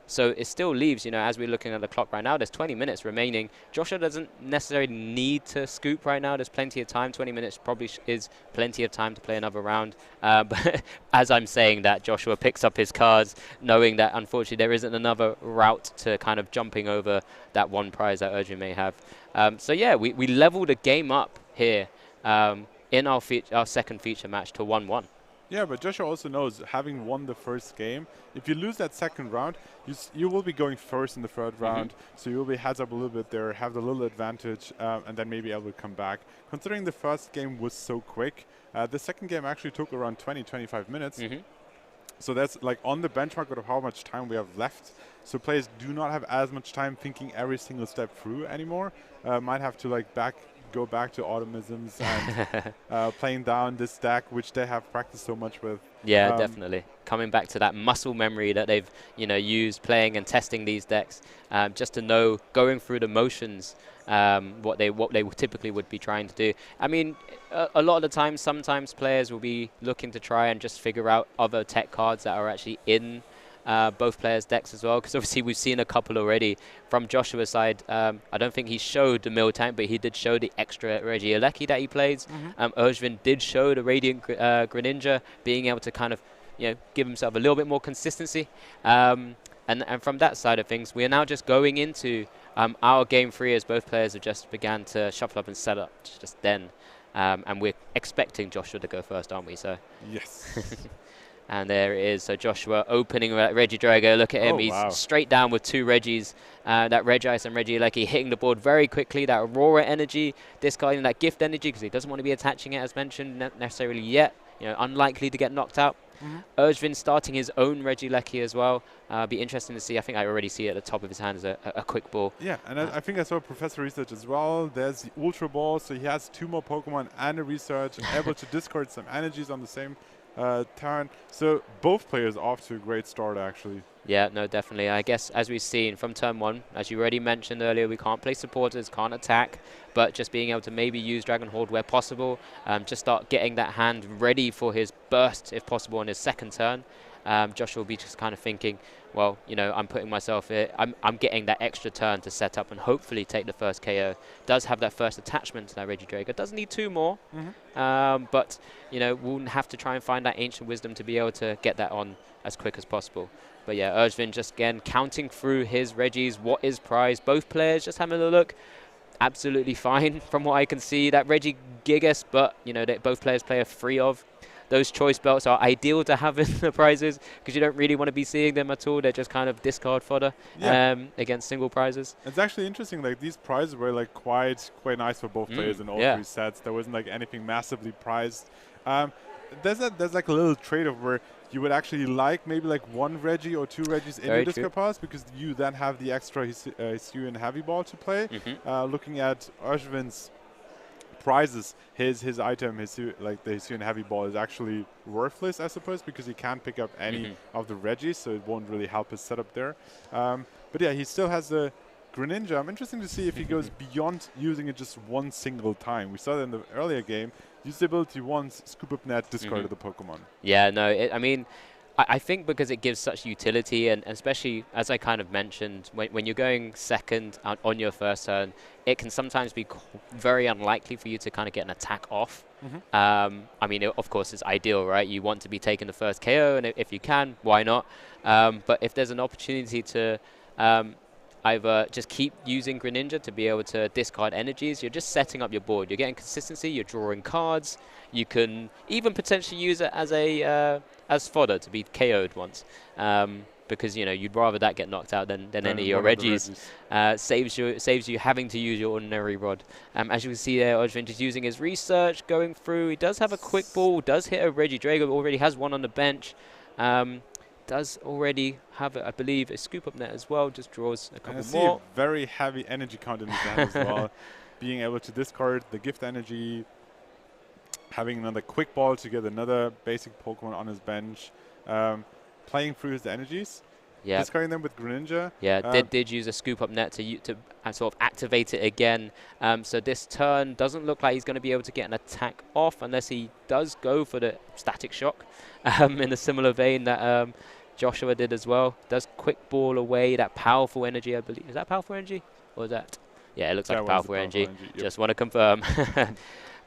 So it still leaves, as we're looking at the clock right now, there's 20 minutes remaining. Joshua doesn't necessarily need to scoop right now. There's plenty of time. 20 minutes probably is plenty of time to play another round. But as I'm saying that, Joshua picks up his cards, knowing that unfortunately there isn't another route to kind of jumping over that one prize that Ojvind may have. So yeah, we leveled a game up here in our second feature match to 1-1. Yeah, but Joshua also knows, having won the first game, if you lose that second round, you will be going first in the third round, so you will be heads up a little bit there, have the little advantage, and then maybe able to come back. Considering the first game was so quick, the second game actually took around 20-25 minutes. So that's like on the benchmark of how much time we have left. So players do not have as much time thinking every single step through anymore. Might have to like go back to automisms and playing down this deck, which they have practiced so much with. Yeah, definitely. Coming back to that muscle memory that they've used playing and testing these decks, just to know, going through the motions, what they typically would be trying to do. I mean, a lot of the time, sometimes players will be looking to try and just figure out other tech cards that are actually in both players' decks as well, because obviously we've seen a couple already from Joshua's side. I don't think he showed the mill tank, but he did show the extra Regieleki that he plays. Ojvind did show the Radiant Greninja, being able to kind of give himself a little bit more consistency. And from that side of things, we are now just going into our game 3 as both players have just began to shuffle up and set up just then. And we're expecting Joshua to go first, aren't we? So yes. And there it is. So Joshua opening Regidrago. Look at him. He's straight down with 2 Regis. That Regice and Regieleki hitting the board very quickly. That Aurora energy, discarding that Gift energy because he doesn't want to be attaching it, as mentioned, not necessarily yet. Unlikely to get knocked out. Ojvind starting his own Regieleki as well. Be interesting to see. I think I already see at the top of his hand as a quick ball. Yeah, and I think I saw Professor Research as well. There's the Ultra Ball, so he has 2 more Pokemon and a Research, and able to discard some energies on the same turn. So both players off to a great start, actually. Yeah, no, definitely. I guess as we've seen from turn 1, as you already mentioned earlier, we can't play supporters, can't attack, but just being able to maybe use Dragon Horde where possible, just start getting that hand ready for his burst, if possible, on his second turn. Joshua will be just kind of thinking, well, I'm putting myself here. I'm getting that extra turn to set up and hopefully take the first KO. Does have that first attachment to that Regidrago. Does need 2 more, but we'll have to try and find that Ancient Wisdom to be able to get that on as quick as possible. But yeah, Ojvind just again counting through his Regis. What is prize? Both players just having a look. Absolutely fine from what I can see. That Regi Gigas, but that both players play a 3 of. Those choice belts are ideal to have in the prizes because you don't really want to be seeing them at all. They're just kind of discard fodder against single prizes. It's actually interesting. Like these prizes were like quite nice for both players in all 3 sets. There wasn't like anything massively prized. There's like a little trade-off where you would actually like maybe like 1 Regi or 2 Regis in your discard piles because you then have the extra Hisuian Heavy Ball to play. Looking at Ojvind's prizes, his item, the Hisuian Heavy Ball is actually worthless, I suppose, because he can't pick up any of the Regis, so it won't really help his setup there. But yeah, he still has the Greninja. I'm interested to see if he goes beyond using it just 1 single time. We saw that in the earlier game. Use the ability once, scoop up net, discarded the Pokemon. Yeah, no, I mean, I think because it gives such utility, and especially, as I kind of mentioned, when you're going second on your first turn, it can sometimes be very unlikely for you to kind of get an attack off. I mean, of course, it's ideal, right? You want to be taking the first KO, and if you can, why not? But if there's an opportunity to either just keep using Greninja to be able to discard energies, you're just setting up your board. You're getting consistency, you're drawing cards. You can even potentially use it as fodder to be KO'd once. Because you'd rather that get knocked out than any of your Regis. Saves you having to use your ordinary rod. As you can see there, Ojvind is using his research, going through. He does have a quick ball, does hit a Regidrago, already has 1 on the bench. Does already have, I believe, a scoop up net as well. Just draws a couple more. A very heavy energy count in his hand as well. Being able to discard the gift energy, having another quick ball to get another basic Pokemon on his bench, playing through his energies. Yeah. discarding them with Greninja. Yeah, did use a scoop up net to sort of activate it again. So this turn doesn't look like he's going to be able to get an attack off unless he does go for the static shock in a similar vein that Joshua did as well. Does quick ball away that powerful energy, I believe. Is that powerful energy? Or is that? Yeah, it looks like powerful energy. Yep. Just want to confirm.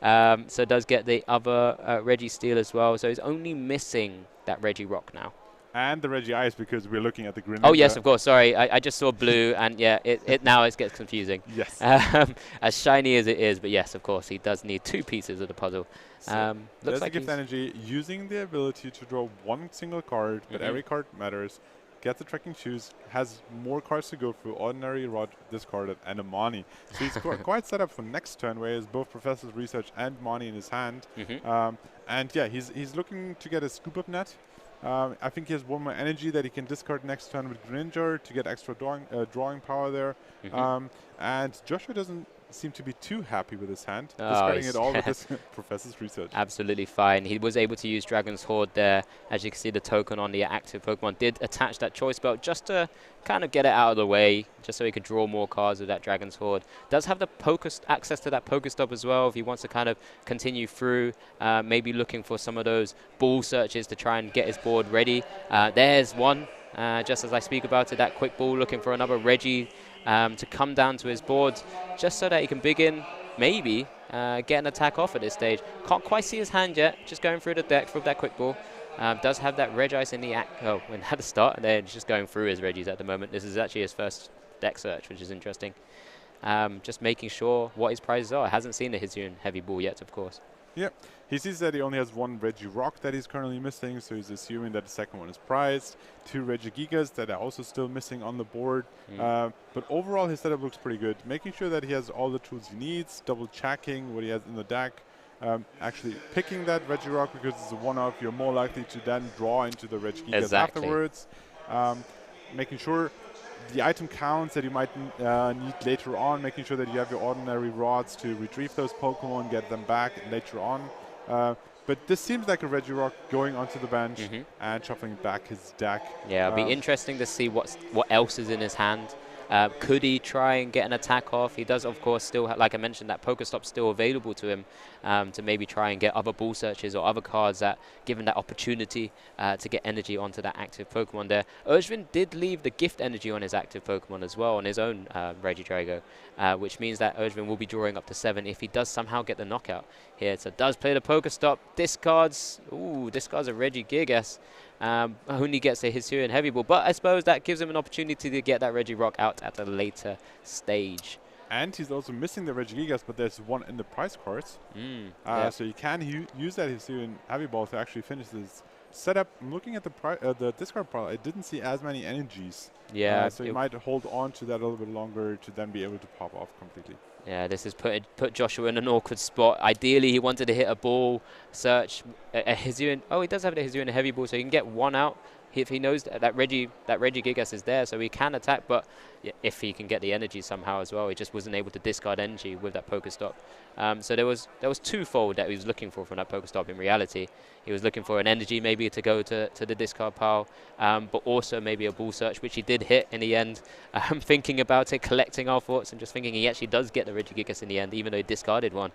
So does get the other Registeel as well. So he's only missing that Regirock now. And the Regice, because we're looking at the Greninja. Oh, yes, of course. Sorry. I just saw blue, and yeah, now it gets confusing. Yes. As shiny as it is, but yes, of course, he does need 2 pieces of the puzzle. So looks like gift energy, using the ability to draw 1 single card, but every card matters. Get the tracking shoes, has more cards to go through, ordinary, rod, discarded, and a Mani. So he's quite set up for next turn, where he has both Professor's Research and Mani in his hand. And yeah, he's looking to get a scoop up net. I think he has 1 more energy that he can discard next turn with Greninja to get extra drawing power there. And Joshua doesn't seem to be too happy with his hand, discarding it all with this Professor's Research. Absolutely fine. He was able to use Dragon's Horde there. As you can see, the token on the active Pokemon did attach that Choice Belt just to kind of get it out of the way, just so he could draw more cards with that Dragon's Horde. Does have the access to that Pokestop as well if he wants to kind of continue through, maybe looking for some of those ball searches to try and get his board ready. There's one, just as I speak about it, that quick ball looking for another Reggie to come down to his board, just so that he can begin, maybe, get an attack off at this stage. Can't quite see his hand yet, just going through the deck with that quick ball. Does have that Regice in the at the start, and then just going through his Reggies at the moment. This is actually his first deck search, which is interesting. Just making sure what his prizes are. Hasn't seen the Hisuian Heavy Ball yet, of course. Yep. He sees that he only has 1 Regirock that he's currently missing, so he's assuming that the second one is prized. 2 Regigigas that are also still missing on the board. But overall, his setup looks pretty good. Making sure that he has all the tools he needs, double checking what he has in the deck. Actually picking that Regirock because it's a one-off, you're more likely to then draw into the Regigigas afterwards. Making sure the item counts that you might need later on, making sure that you have your ordinary rods to retrieve those Pokemon, get them back later on. But this seems like a Regirock going onto the bench and shuffling back his deck. Yeah, it'll be interesting to see what else is in his hand. Could he try and get an attack off? He does, of course, still, like I mentioned, that Pokestop still available to him to maybe try and get other ball searches or other cards that give him that opportunity to get energy onto that active Pokemon there. Ojvind did leave the gift energy on his active Pokemon as well, on his own Regidrago, which means that Ojvind will be drawing up to 7 if he does somehow get the knockout here. So does play the Pokestop, discards a Regigigas. Only gets a Hisuian Heavy Ball, but I suppose that gives him an opportunity to get that Regirock out at a later stage. And he's also missing the Regigigas, but there's 1 in the prize cards. So you can use that Hisuian Heavy Ball to actually finish this setup. I'm looking at the discard pile. I didn't see as many energies. Yeah. So you might hold on to that a little bit longer to then be able to pop off completely. Yeah, this has put Joshua in an awkward spot. Ideally, he wanted to hit a ball search, a Hisuian. Oh, he does have a Hisuian Heavy Ball, so he can get 1 out if he knows that Regigigas is there, so he can attack. But if he can get the energy somehow as well, he just wasn't able to discard energy with that Pokestop. So there was twofold that he was looking for from that Pokestop. In reality, he was looking for an energy maybe to go to the discard pile, but also maybe a ball search, which he did hit in the end. Thinking about it, collecting our thoughts, and just thinking he actually does get the Regigigas in the end, even though he discarded 1.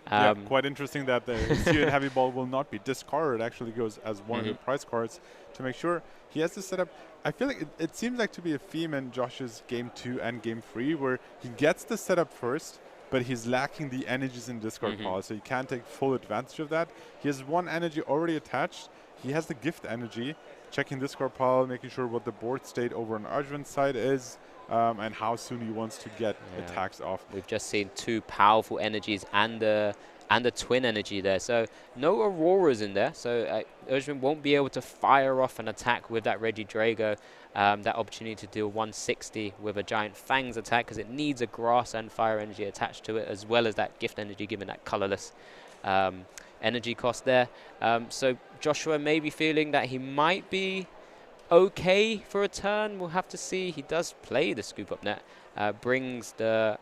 Yeah, quite interesting that the Hisuian Heavy Ball will not be discarded. It actually goes as 1 of the prize cards to make sure he has this setup. I feel like it seems like to be a theme in Josh's Game 2 and Game 3, where he gets the setup first, but he's lacking the energies in discard pile, so he can't take full advantage of that. He has 1 energy already attached. He has the gift energy, checking discard pile, making sure what the board state over on Ojvind's side is, and how soon he wants to get attacks off. We've just seen 2 powerful energies and a twin energy there. So no Auroras in there. So Ojvind won't be able to fire off an attack with that Regidrago. That opportunity to deal 160 with a Giant Fangs attack, because it needs a grass and fire energy attached to it, as well as that gift energy, given that colorless energy cost there. So Joshua may be feeling that he might be okay for a turn. We'll have to see. He does play the scoop up net, aims to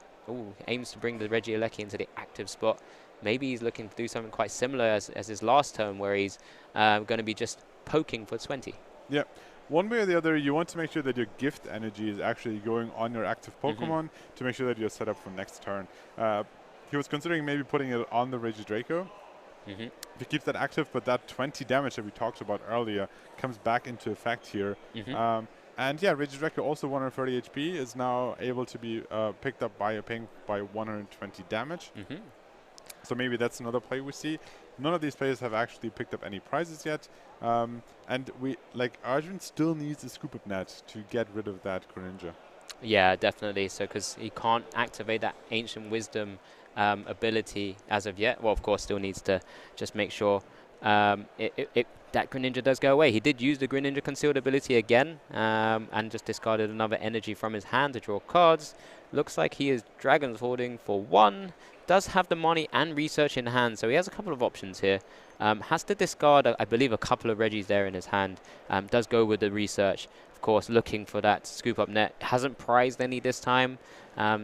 bring the Regieleki into the active spot. Maybe he's looking to do something quite similar as his last turn, where he's going to be just poking for 20. Yeah, one way or the other, you want to make sure that your gift energy is actually going on your active Pokemon to make sure that you're set up for next turn. He was considering maybe putting it on the Regidrago. If he keeps that active, but that 20 damage that we talked about earlier comes back into effect here. And yeah, Regidrago, also 130 HP, is now able to be picked up by a ping by 120 damage. So maybe that's another play we see. None of these players have actually picked up any prizes yet. And Ojvind still needs a scoop up net to get rid of that Greninja. Yeah, definitely. So because he can't activate that Ancient Wisdom ability as of yet. Well, of course, still needs to just make sure that Greninja does go away. He did use the Greninja Concealed ability again and just discarded another energy from his hand to draw cards. Looks like he is Dragon's Hoarding for 1. Does have the money and research in hand, so he has a couple of options here. Has to discard, I believe, a couple of Regis there in his hand. Does go with the research, of course, looking for that scoop up net. Hasn't prized any this time,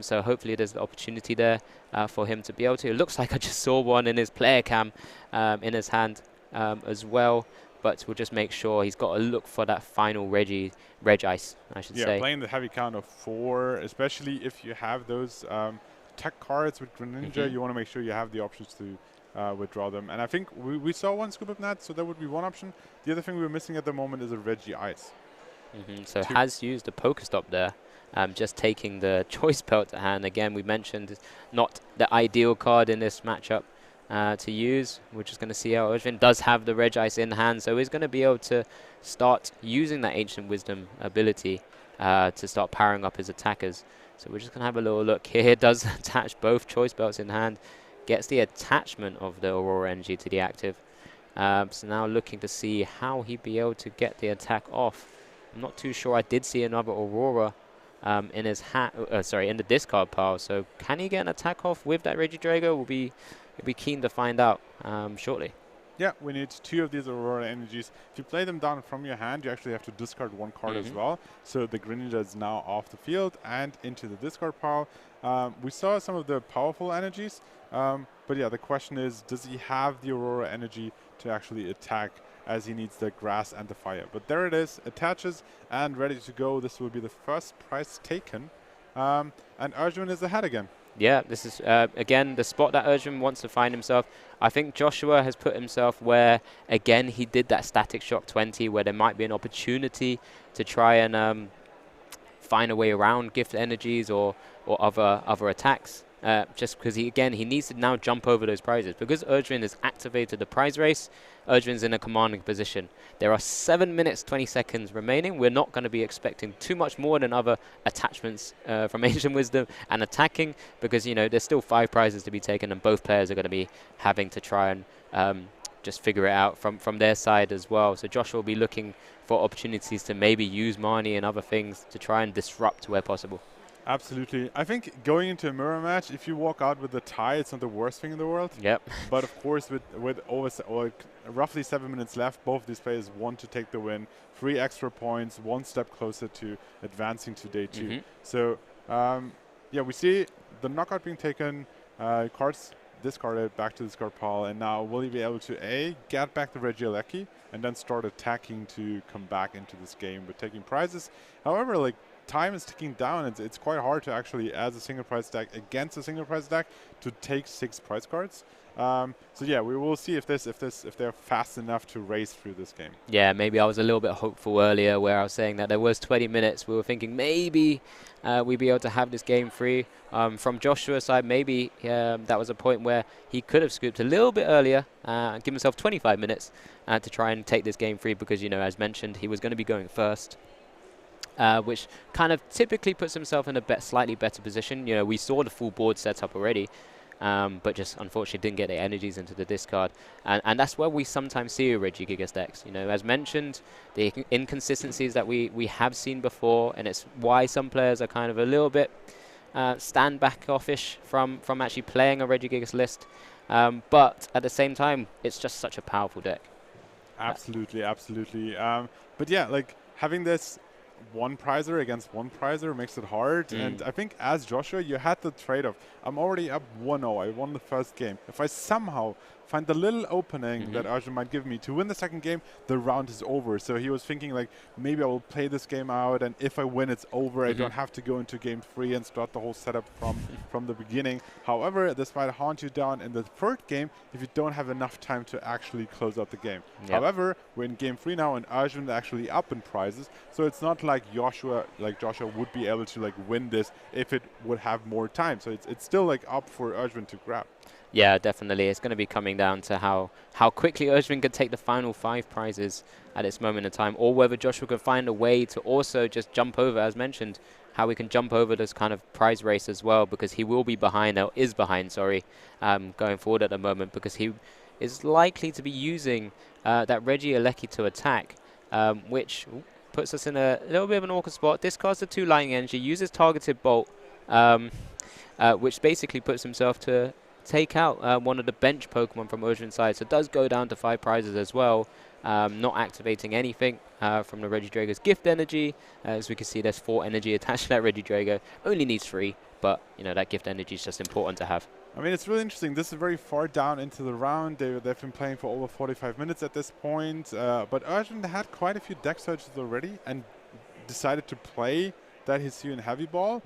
so hopefully there's the opportunity there for him to be able to. It looks like I just saw one in his player cam in his hand as well, but we'll just make sure he's got to look for that final Reg Ice, I should say. Yeah, playing the heavy count of 4, especially if you have those tech cards with Greninja, you want to make sure you have the options to withdraw them. And I think we saw one scoop up net, so that would be one option. The other thing we're missing at the moment is a Regi Ice. So has used the Pokestop there, just taking the Choice Belt to hand. Again, we mentioned not the ideal card in this matchup to use. We're just going to see how Ojvind does have the Reg Ice in hand, so he's going to be able to start using that Ancient Wisdom ability to start powering up his attackers. So we're just going to have a little look here. Does attach both Choice Belts in hand. Gets the attachment of the Aurora Energy to the active. So now looking to see how he'd be able to get the attack off. I'm not too sure. I did see another Aurora in his in the discard pile. So can he get an attack off with that Regidrago? We'll be keen to find out shortly. Yeah, we need 2 of these Aurora Energies. If you play them down from your hand, you actually have to discard 1 card as well. So the Greninja is now off the field and into the discard pile. We saw some of the powerful energies, but yeah, the question is, does he have the Aurora Energy to actually attack, as he needs the grass and the fire? But there it is, attaches and ready to go. This will be the first prize taken, and Ojvind is ahead again. Yeah, this is, again, the spot that Ojvind wants to find himself. I think Joshua has put himself where, again, he did that Static Shock 20, where there might be an opportunity to try and find a way around gift energies or other attacks. Just because, he needs to now jump over those prizes. Because Ojvind has activated the prize race, Ojvind's in a commanding position. There are 7 minutes, 20 seconds remaining. We're not going to be expecting too much more than other attachments from Ancient Wisdom and attacking, because, there's still 5 prizes to be taken, and both players are going to be having to try and just figure it out from their side as well. So Joshua will be looking for opportunities to maybe use Marnie and other things to try and disrupt where possible. Absolutely. I think going into a mirror match, if you walk out with a tie, it's not the worst thing in the world. Yep. But of course, with roughly 7 minutes left, both of these players want to take the win. 3 extra points, 1 step closer to advancing to day 2. So, yeah, we see the knockout being taken, cards discarded back to the discard pile, and now will he be able to get back the Regieleki and then start attacking to come back into this game with taking prizes. However, time is ticking down. It's quite hard to actually, as a single prize deck against a single prize deck, to take 6 prize cards. So yeah, we will see if they're fast enough to race through this game. Yeah, maybe I was a little bit hopeful earlier where I was saying that there was 20 minutes. We were thinking maybe we'd be able to have this game free. From Joshua's side, maybe that was a point where he could have scooped a little bit earlier and give himself 25 minutes to try and take this game free, because, as mentioned, he was going to be going first. Which kind of typically puts himself in a slightly better position. We saw the full board set up already, but just unfortunately didn't get the energies into the discard. And that's where we sometimes see a Regigigas decks. As mentioned, the inconsistencies that we have seen before, and it's why some players are kind of a little bit stand back offish from actually playing a Regigigas list. But at the same time, it's just such a powerful deck. Absolutely, absolutely. But yeah, having this 1 prizer against 1 prizer makes it hard. And I think as Joshua, you had the trade-off. I'm already up 1-0. I won the first game. If I somehow find the little opening that Ojvind might give me to win the second game, the round is over. So he was thinking like, maybe I will play this game out, and if I win, it's over. I don't have to go into game 3 and start the whole setup from the beginning. However, this might haunt you down in the third game if you don't have enough time to actually close out the game. However, we're in game 3 now, and Ojvind actually up in prizes, so it's not like Joshua would be able to like win this if it would have more time. So it's still like up for Ojvind to grab. Yeah, definitely. It's going to be coming down to how quickly Ojvind could take the final 5 prizes at this moment in time, or whether Joshua could find a way to also just jump over, as mentioned, how we can jump over this kind of prize race as well, because he will be behind, or is behind, sorry, going forward at the moment, because he is likely to be using that Regieleki to attack, which puts us in a little bit of an awkward spot. Discards the 2 lightning energy, uses targeted bolt, which basically puts himself to take out one of the bench Pokemon from Ojvind's side. So it does go down to 5 prizes as well, not activating anything from the Regidrago's gift energy. As we can see, there's 4 energy attached to that Regidrago. Only needs 3, but you know that gift energy is just important to have. I mean, it's really interesting. This is very far down into the round. They've been playing for over 45 minutes at this point. But Ojvind had quite a few deck searches already and decided to play that Hisuian Heavy Ball.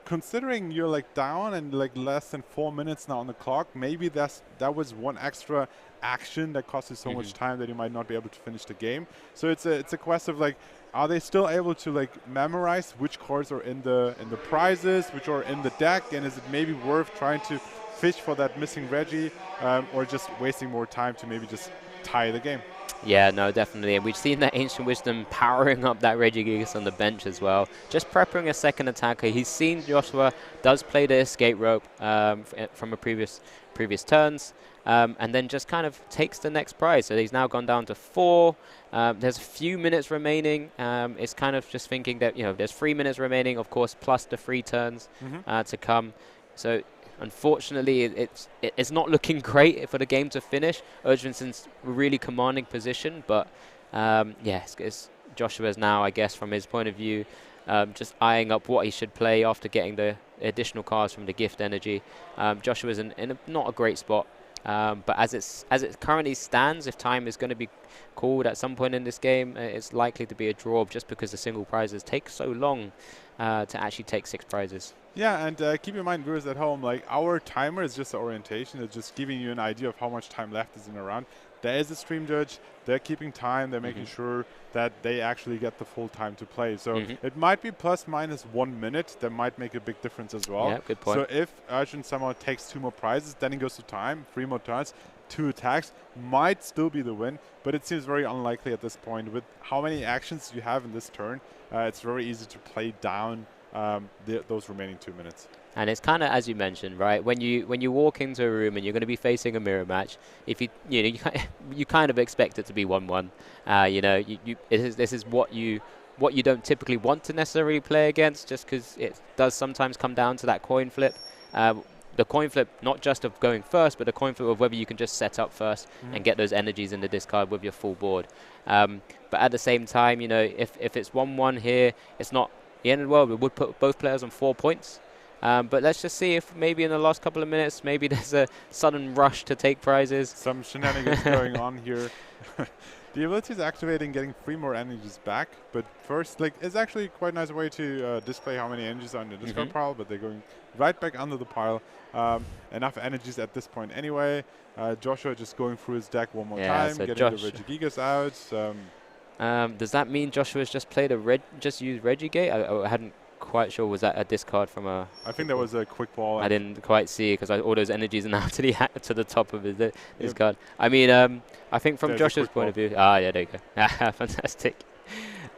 Considering you're like down and like less than 4 minutes now on the clock, maybe that was one extra action that cost you so much time that you might not be able to finish the game. So it's a quest of like, are they still able to like memorize which cards are in the prizes, which are in the deck, and is it maybe worth trying to fish for that missing Reggie, or just wasting more time to maybe just tie the game? Yeah, no, definitely. And we've seen that Ancient Wisdom powering up that Regigigas on the bench as well. Just prepping a second attacker. He's seen Joshua does play the escape rope from a previous turns, and then just kind of takes the next prize. So he's now gone down to 4. There's a few minutes remaining. It's kind of just thinking that, you know, there's 3 minutes remaining, of course, plus the 3 turns to come. So unfortunately, it's not looking great for the game to finish. Ojvind's in a really commanding position, but it's Joshua's now, I guess, from his point of view, just eyeing up what he should play after getting the additional cards from the gift energy. Joshua's in not a great spot, but as it currently stands, if time is going to be called at some point in this game, it's likely to be a draw just because the single prizes take so long to actually take 6 prizes. Yeah, and keep in mind, viewers at home, like our timer is just an orientation. It's just giving you an idea of how much time left is in a round. There is a stream judge. They're keeping time. They're making sure that they actually get the full time to play. So it might be plus minus 1 minute. That might make a big difference as well. Yeah, good point. So if Ojvind somehow takes 2 more prizes, then he goes to time, 3 more turns, 2 attacks, might still be the win. But it seems very unlikely at this point. With how many actions you have in this turn, it's very easy to play down those remaining 2 minutes. And it's kind of, as you mentioned, right? When you walk into a room and you're going to be facing a mirror match, if you kind of expect it to be 1-1. This is what you don't typically want to necessarily play against, just because it does sometimes come down to that coin flip. The coin flip, not just of going first, but the coin flip of whether you can just set up first and get those energies in the discard with your full board. But at the same time, you know, if it's 1-1 here, it's not the end of the world. We would put both players on 4 points. But let's just see if maybe in the last couple of minutes, maybe there's a sudden rush to take prizes. Some shenanigans going on here. The ability is activating, getting 3 more energies back. But first, like, it's actually quite a nice way to display how many energies are in the discard pile, but they're going right back under the pile. Enough energies at this point anyway. Joshua just going through his deck one more time, so getting the Regigigas out. Does that mean Joshua's just played just used Regigate? I hadn't quite sure. Was that a discard from a? I think that was a quick ball. I didn't quite see it because all those energies are now to the top of his card. I mean, I think from Joshua's point of view. Yeah, there you go. Fantastic.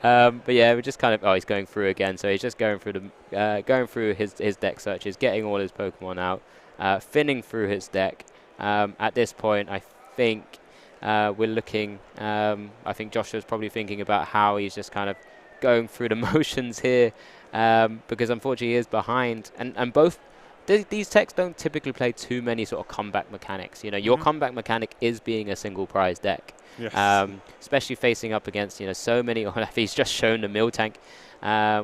But yeah, we're just kind of. Oh, he's going through again. So he's just going through his deck searches, getting all his Pokemon out, finning through his deck. At this point, I think we're looking. I think Joshua's probably thinking about how he's just kind of going through the motions here. Because unfortunately he is behind, and both these techs don't typically play too many sort of comeback mechanics. You know, your comeback mechanic is being a single prize deck. Yes. Especially facing up against, you know, so many. He's just shown the mill tank,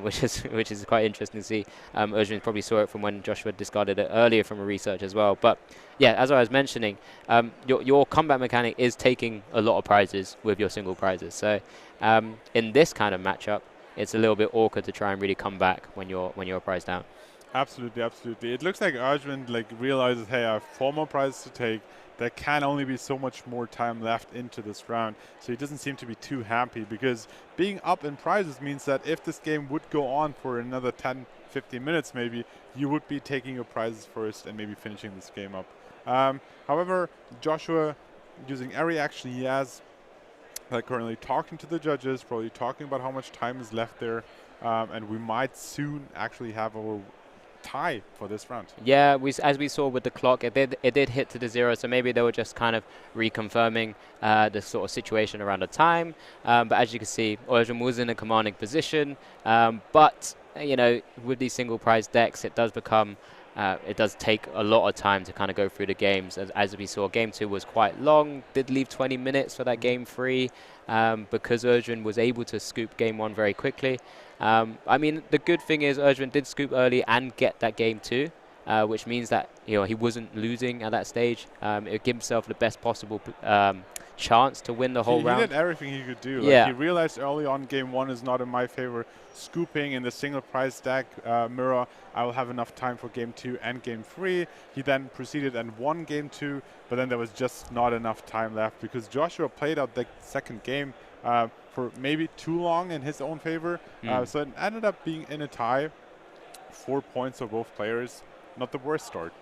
which is quite interesting to see. Ojvind probably saw it from when Joshua discarded it earlier from a research as well. But yeah, as I was mentioning, your combat mechanic is taking a lot of prizes with your single prizes. So in this kind of matchup, it's a little bit awkward to try and really come back when you're a prize down. Absolutely, absolutely. It looks like Ojvind realizes, hey, I have 4 more prizes to take. There can only be so much more time left into this round. So he doesn't seem to be too happy, because being up in prizes means that if this game would go on for another 10, 15 minutes maybe, you would be taking your prizes first and maybe finishing this game up. However, Joshua, using every action he has, currently talking to the judges, probably talking about how much time is left there, and we might soon actually have our tie for this round. Yeah, as we saw with the clock, it did hit to the 0, so maybe they were just kind of reconfirming the sort of situation around the time. But as you can see, Ojvind was in a commanding position, but you know, with these single prize decks, it does become it does take a lot of time to kind of go through the games. As we saw, game 2 was quite long, did leave 20 minutes for that game 3, because Ojvind was able to scoop game 1 very quickly. I mean, the good thing is Ojvind did scoop early and get that game 2, which means that, you know, he wasn't losing at that stage. It gave himself the best possible chance to win the whole round. He did everything he could do. Yeah. He realized early on game 1 is not in my favor. Scooping in the single prize deck mirror, I will have enough time for game 2 and game 3. He then proceeded and won game 2, but then there was just not enough time left, because Joshua played out the second game for maybe too long in his own favor. So it ended up being in a tie. 4 points for both players. Not the worst start.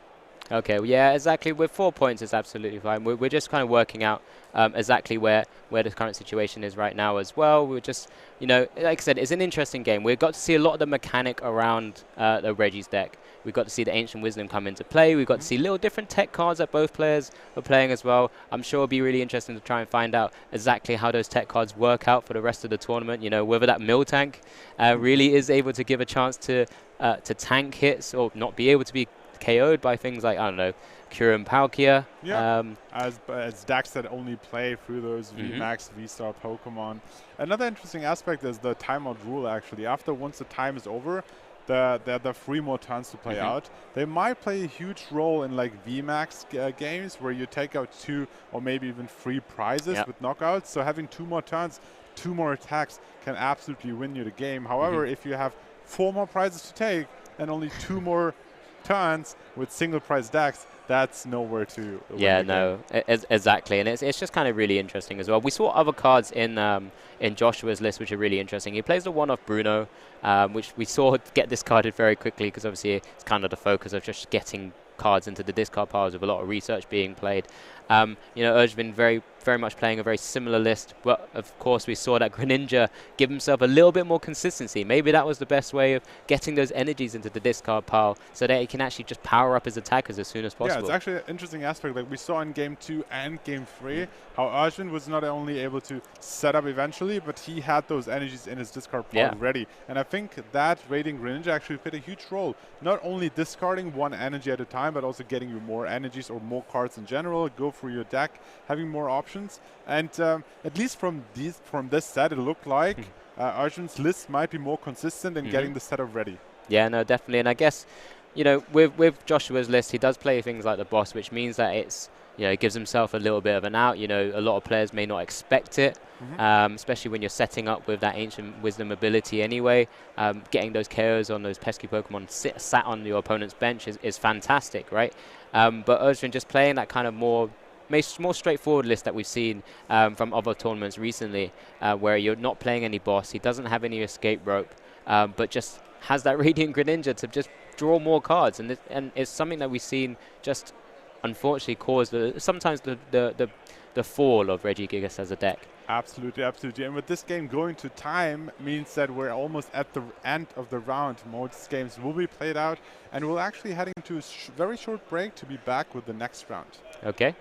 Okay, well, yeah, exactly. With 4 points, it's absolutely fine. We're just kind of working out exactly where the current situation is right now as well. We're just, you know, like I said, it's an interesting game. We've got to see a lot of the mechanic around the Reggie's deck. We've got to see the Ancient Wisdom come into play. We've got to see little different tech cards that both players are playing as well. I'm sure it'll be really interesting to try and find out exactly how those tech cards work out for the rest of the tournament. You know, whether that mill tank really is able to give a chance to tank hits or not be able to be KO'd by things like, I don't know, Kyurem Palkia. Yeah, as decks that only play through those VMAX, V-Star Pokemon. Another interesting aspect is the timeout rule, actually. Once the time is over, there are 3 more turns to play out. They might play a huge role in like VMAX games where you take out 2 or maybe even 3 prizes with knockouts. So having 2 more turns, 2 more attacks can absolutely win you the game. However, if you have 4 more prizes to take and only 2 more turns with single prize decks, that's nowhere to win the game. Exactly, and it's just kind of really interesting as well. We saw other cards in Joshua's list which are really interesting. He plays the one-off Bruno, which we saw get discarded very quickly, because obviously it's kind of the focus of just getting cards into the discard piles with a lot of research being played. You know, Ojvind very much playing a very similar list, but of course we saw that Greninja give himself a little bit more consistency. Maybe that was the best way of getting those energies into the discard pile so that he can actually just power up his attackers as soon as possible. Yeah, it's actually an interesting aspect. Like we saw in game 2 and game 3, how Ojvind was not only able to set up eventually, but he had those energies in his discard pile ready. And I think that raiding Greninja actually played a huge role. Not only discarding 1 energy at a time, but also getting you more energies or more cards in general, go through your deck, having more options. And at least from this set, it looked like Ojvind's list might be more consistent in getting the setup ready. Yeah, no, definitely. And I guess, you know, with Joshua's list, he does play things like the boss, which means that it's, you know, it gives himself a little bit of an out. You know, a lot of players may not expect it, especially when you're setting up with that Ancient Wisdom ability anyway. Getting those KOs on those pesky Pokemon sat on your opponent's bench is fantastic, right? But Ojvind just playing that kind of more straightforward list that we've seen from other tournaments recently, where you're not playing any boss, he doesn't have any escape rope, but just has that Radiant Greninja to just draw more cards, and it's something that we've seen just unfortunately cause sometimes the fall of Regigigas as a deck. Absolutely, absolutely. And with this game going to time means that we're almost at the end of the round. Most games will be played out, and we're actually heading to a very short break to be back with the next round. Okay.